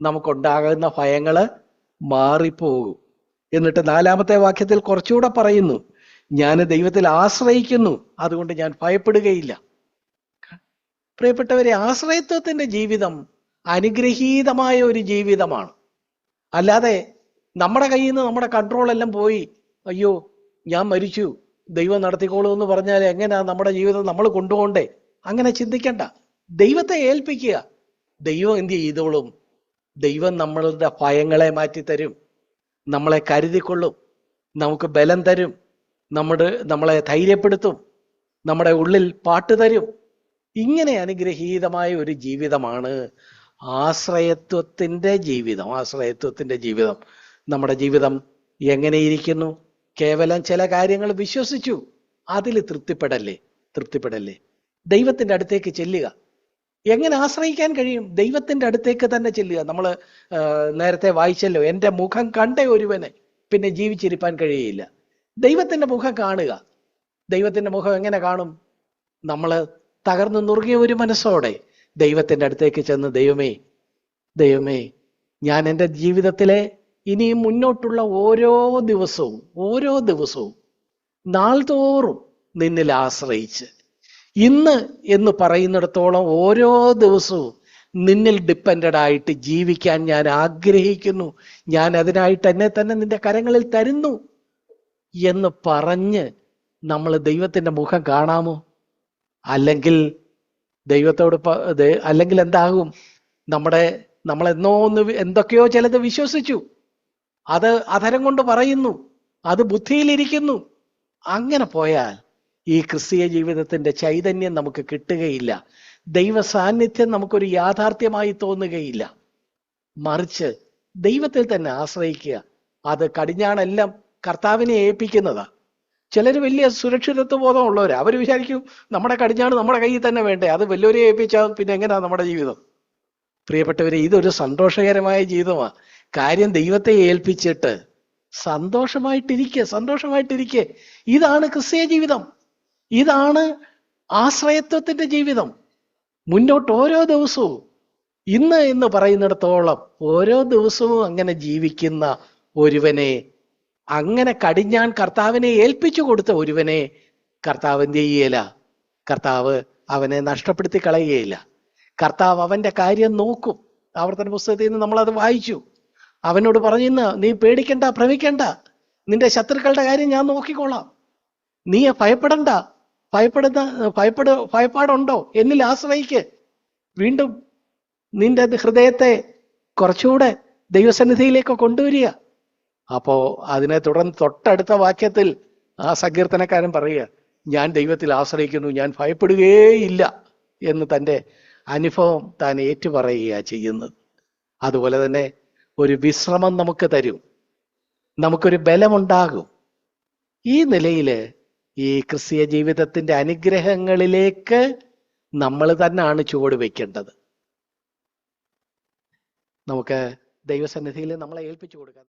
നമുക്കുണ്ടാകുന്ന ഭയങ്ങള് മാറിപ്പോകും. എന്നിട്ട് 4-ാമത്തെ വാക്യത്തിൽ കുറച്ചുകൂടെ പറയുന്നു, ഞാൻ ദൈവത്തിൽ ആശ്രയിക്കുന്നു, അതുകൊണ്ട് ഞാൻ ഭയപ്പെടുകയില്ല. പ്രിയപ്പെട്ടവരെ, ആശ്രയത്വത്തിന്റെ ജീവിതം അനുഗ്രഹീതമായ ഒരു ജീവിതമാണ്. അല്ലാതെ നമ്മുടെ കയ്യിൽ നിന്ന് നമ്മുടെ കൺട്രോൾ എല്ലാം പോയി, അയ്യോ ഞാൻ മരിച്ചു ദൈവം നടത്തിക്കോളൂ എന്ന് പറഞ്ഞാൽ എങ്ങനെയാ നമ്മുടെ ജീവിതം നമ്മൾ കൊണ്ടുപോകണ്ടേ? അങ്ങനെ ചിന്തിക്കണ്ട. ദൈവത്തെ ഏൽപ്പിക്കുക. ദൈവം എന്ത് ചെയ്തോളും? ദൈവം നമ്മളുടെ ഭയങ്ങളെ മാറ്റിത്തരും, നമ്മളെ കരുതിക്കൊള്ളും, നമുക്ക് ബലം തരും, നമ്മളെ ധൈര്യപ്പെടുത്തും, നമ്മുടെ ഉള്ളിൽ പാട്ട് തരും. ഇങ്ങനെ അനുഗ്രഹീതമായ ഒരു ജീവിതമാണ് ആശ്രയത്വത്തിന്റെ ജീവിതം. നമ്മുടെ ജീവിതം എങ്ങനെയിരിക്കുന്നു? കേവലം ചില കാര്യങ്ങൾ വിശ്വസിച്ചു, അതിൽ തൃപ്തിപ്പെടല്ലേ. ദൈവത്തിന്റെ അടുത്തേക്ക് ചെല്ലുക. എങ്ങനെ ആശ്രയിക്കാൻ കഴിയും? ദൈവത്തിന്റെ അടുത്തേക്ക് തന്നെ ചെല്ലുക. നമ്മൾ നേരത്തെ വായിച്ചല്ലോ, എൻ്റെ മുഖം കണ്ട ഒരുവന് പിന്നെ ജീവിച്ചിരിപ്പാൻ കഴിയില്ല. ദൈവത്തിന്റെ മുഖം കാണുക. ദൈവത്തിന്റെ മുഖം എങ്ങനെ കാണും? നമ്മൾ തകർന്നു നുറുകിയ ഒരു മനസ്സോടെ ദൈവത്തിന്റെ അടുത്തേക്ക് ചെന്ന്, ദൈവമേ ഞാൻ എൻ്റെ ജീവിതത്തിലെ ഇനിയും മുന്നോട്ടുള്ള ഓരോ ദിവസവും നാൾതോറും നിന്നിൽ ആശ്രയിച്ച്, ഇന്ന് എന്ന് പറയുന്നിടത്തോളം ഓരോ ദിവസവും നിന്നിൽ ഡിപ്പെൻഡഡ് ആയിട്ട് ജീവിക്കാൻ ഞാൻ ആഗ്രഹിക്കുന്നു, ഞാൻ അതിനായിട്ട് എന്നെ തന്നെ നിന്റെ കരങ്ങളിൽ തരുന്നു എന്ന് പറഞ്ഞ് നമ്മൾ ദൈവത്തിന്റെ മുഖം കാണാമോ? അല്ലെങ്കിൽ അല്ലെങ്കിൽ എന്താകും? എന്തൊക്കെയോ ചിലത് വിശ്വസിച്ചു, അത് അധരം കൊണ്ട് പറയുന്നു, അത് ബുദ്ധിയിലിരിക്കുന്നു. അങ്ങനെ പോയാൽ ഈ ക്രിസ്തീയ ജീവിതത്തിന്റെ ചൈതന്യം നമുക്ക് കിട്ടുകയില്ല. ദൈവ സാന്നിധ്യം നമുക്കൊരു യാഥാർത്ഥ്യമായി തോന്നുകയില്ല. മറിച്ച് ദൈവത്തിൽ തന്നെ ആശ്രയിക്കുക. അത് കടിഞ്ഞാണെല്ലാം കർത്താവിനെ ഏൽപ്പിക്കുന്നതാ. ചിലർ വലിയ സുരക്ഷിതത്വ ബോധമുള്ളവരാ. അവർ വിചാരിക്കും നമ്മുടെ കടിഞ്ഞാണ് നമ്മുടെ കയ്യിൽ തന്നെ വേണ്ടേ, അത് വല്ലവരെ ഏൽപ്പിച്ചാൽ പിന്നെ എങ്ങനെയാ നമ്മുടെ ജീവിതം? പ്രിയപ്പെട്ടവരെ, ഇതൊരു സന്തോഷകരമായ ജീവിതമാണ്. കാര്യം ദൈവത്തെ ഏൽപ്പിച്ചിട്ട് സന്തോഷമായിട്ടിരിക്കെ. ഇതാണ് ക്രിസ്തീയ ജീവിതം. ഇതാണ് ആശ്രയത്വത്തിന്റെ ജീവിതം. മുന്നോട്ട് ഓരോ ദിവസവും, ഇന്ന് എന്ന് പറയുന്നിടത്തോളം ഓരോ ദിവസവും അങ്ങനെ ജീവിക്കുന്ന ഒരുവനെ, അങ്ങനെ കടിഞ്ഞാൻ കർത്താവിനെ ഏൽപ്പിച്ചു കൊടുത്ത ഒരുവനെ കർത്താവ് എന്ത് ചെയ്യല? കർത്താവ് അവനെ നഷ്ടപ്പെടുത്തി കളയുകയില്ല. കർത്താവ് അവന്റെ കാര്യം നോക്കും. ആവർത്തന പുസ്തകത്തിൽ നിന്ന് നമ്മളത് വായിച്ചു. അവനോട് പറഞ്ഞിന്ന്, നീ പേടിക്കണ്ട, ഭ്രമിക്കണ്ട, നിന്റെ ശത്രുക്കളുടെ കാര്യം ഞാൻ നോക്കിക്കോളാം, നീ ഭയപ്പെടണ്ട. ഭയപ്പാടുണ്ടോ? എന്നിൽ ആശ്രയിക്ക്. വീണ്ടും നിന്റെ ഹൃദയത്തെ കുറച്ചുകൂടെ ദൈവസന്നിധിയിലേക്ക് കൊണ്ടുവരിക. അപ്പോ അതിനെ തുടർന്ന് തൊട്ടടുത്ത വാക്യത്തിൽ ആ സങ്കീർത്തനക്കാരൻ പറയുക, ഞാൻ ദൈവത്തിൽ ആശ്രയിക്കുന്നു, ഞാൻ ഭയപ്പെടുകയേയില്ല എന്ന് തൻ്റെ അനുഭവം താൻ ഏറ്റുപറയുക ചെയ്യുന്നത്. അതുപോലെ തന്നെ ഒരു വിശ്രമം നമുക്ക് തരും, നമുക്കൊരു ബലമുണ്ടാകും. ഈ നിലയില് ഈ ക്രിസ്തീയ ജീവിതത്തിന്റെ അനുഗ്രഹങ്ങളിലേക്ക് നമ്മൾ തന്നെയാണ് ചുവട് വെക്കേണ്ടത്. നമുക്ക് ദൈവസന്നിധിയിൽ നമ്മളെ ഏൽപ്പിച്ചു കൊടുക്കാം.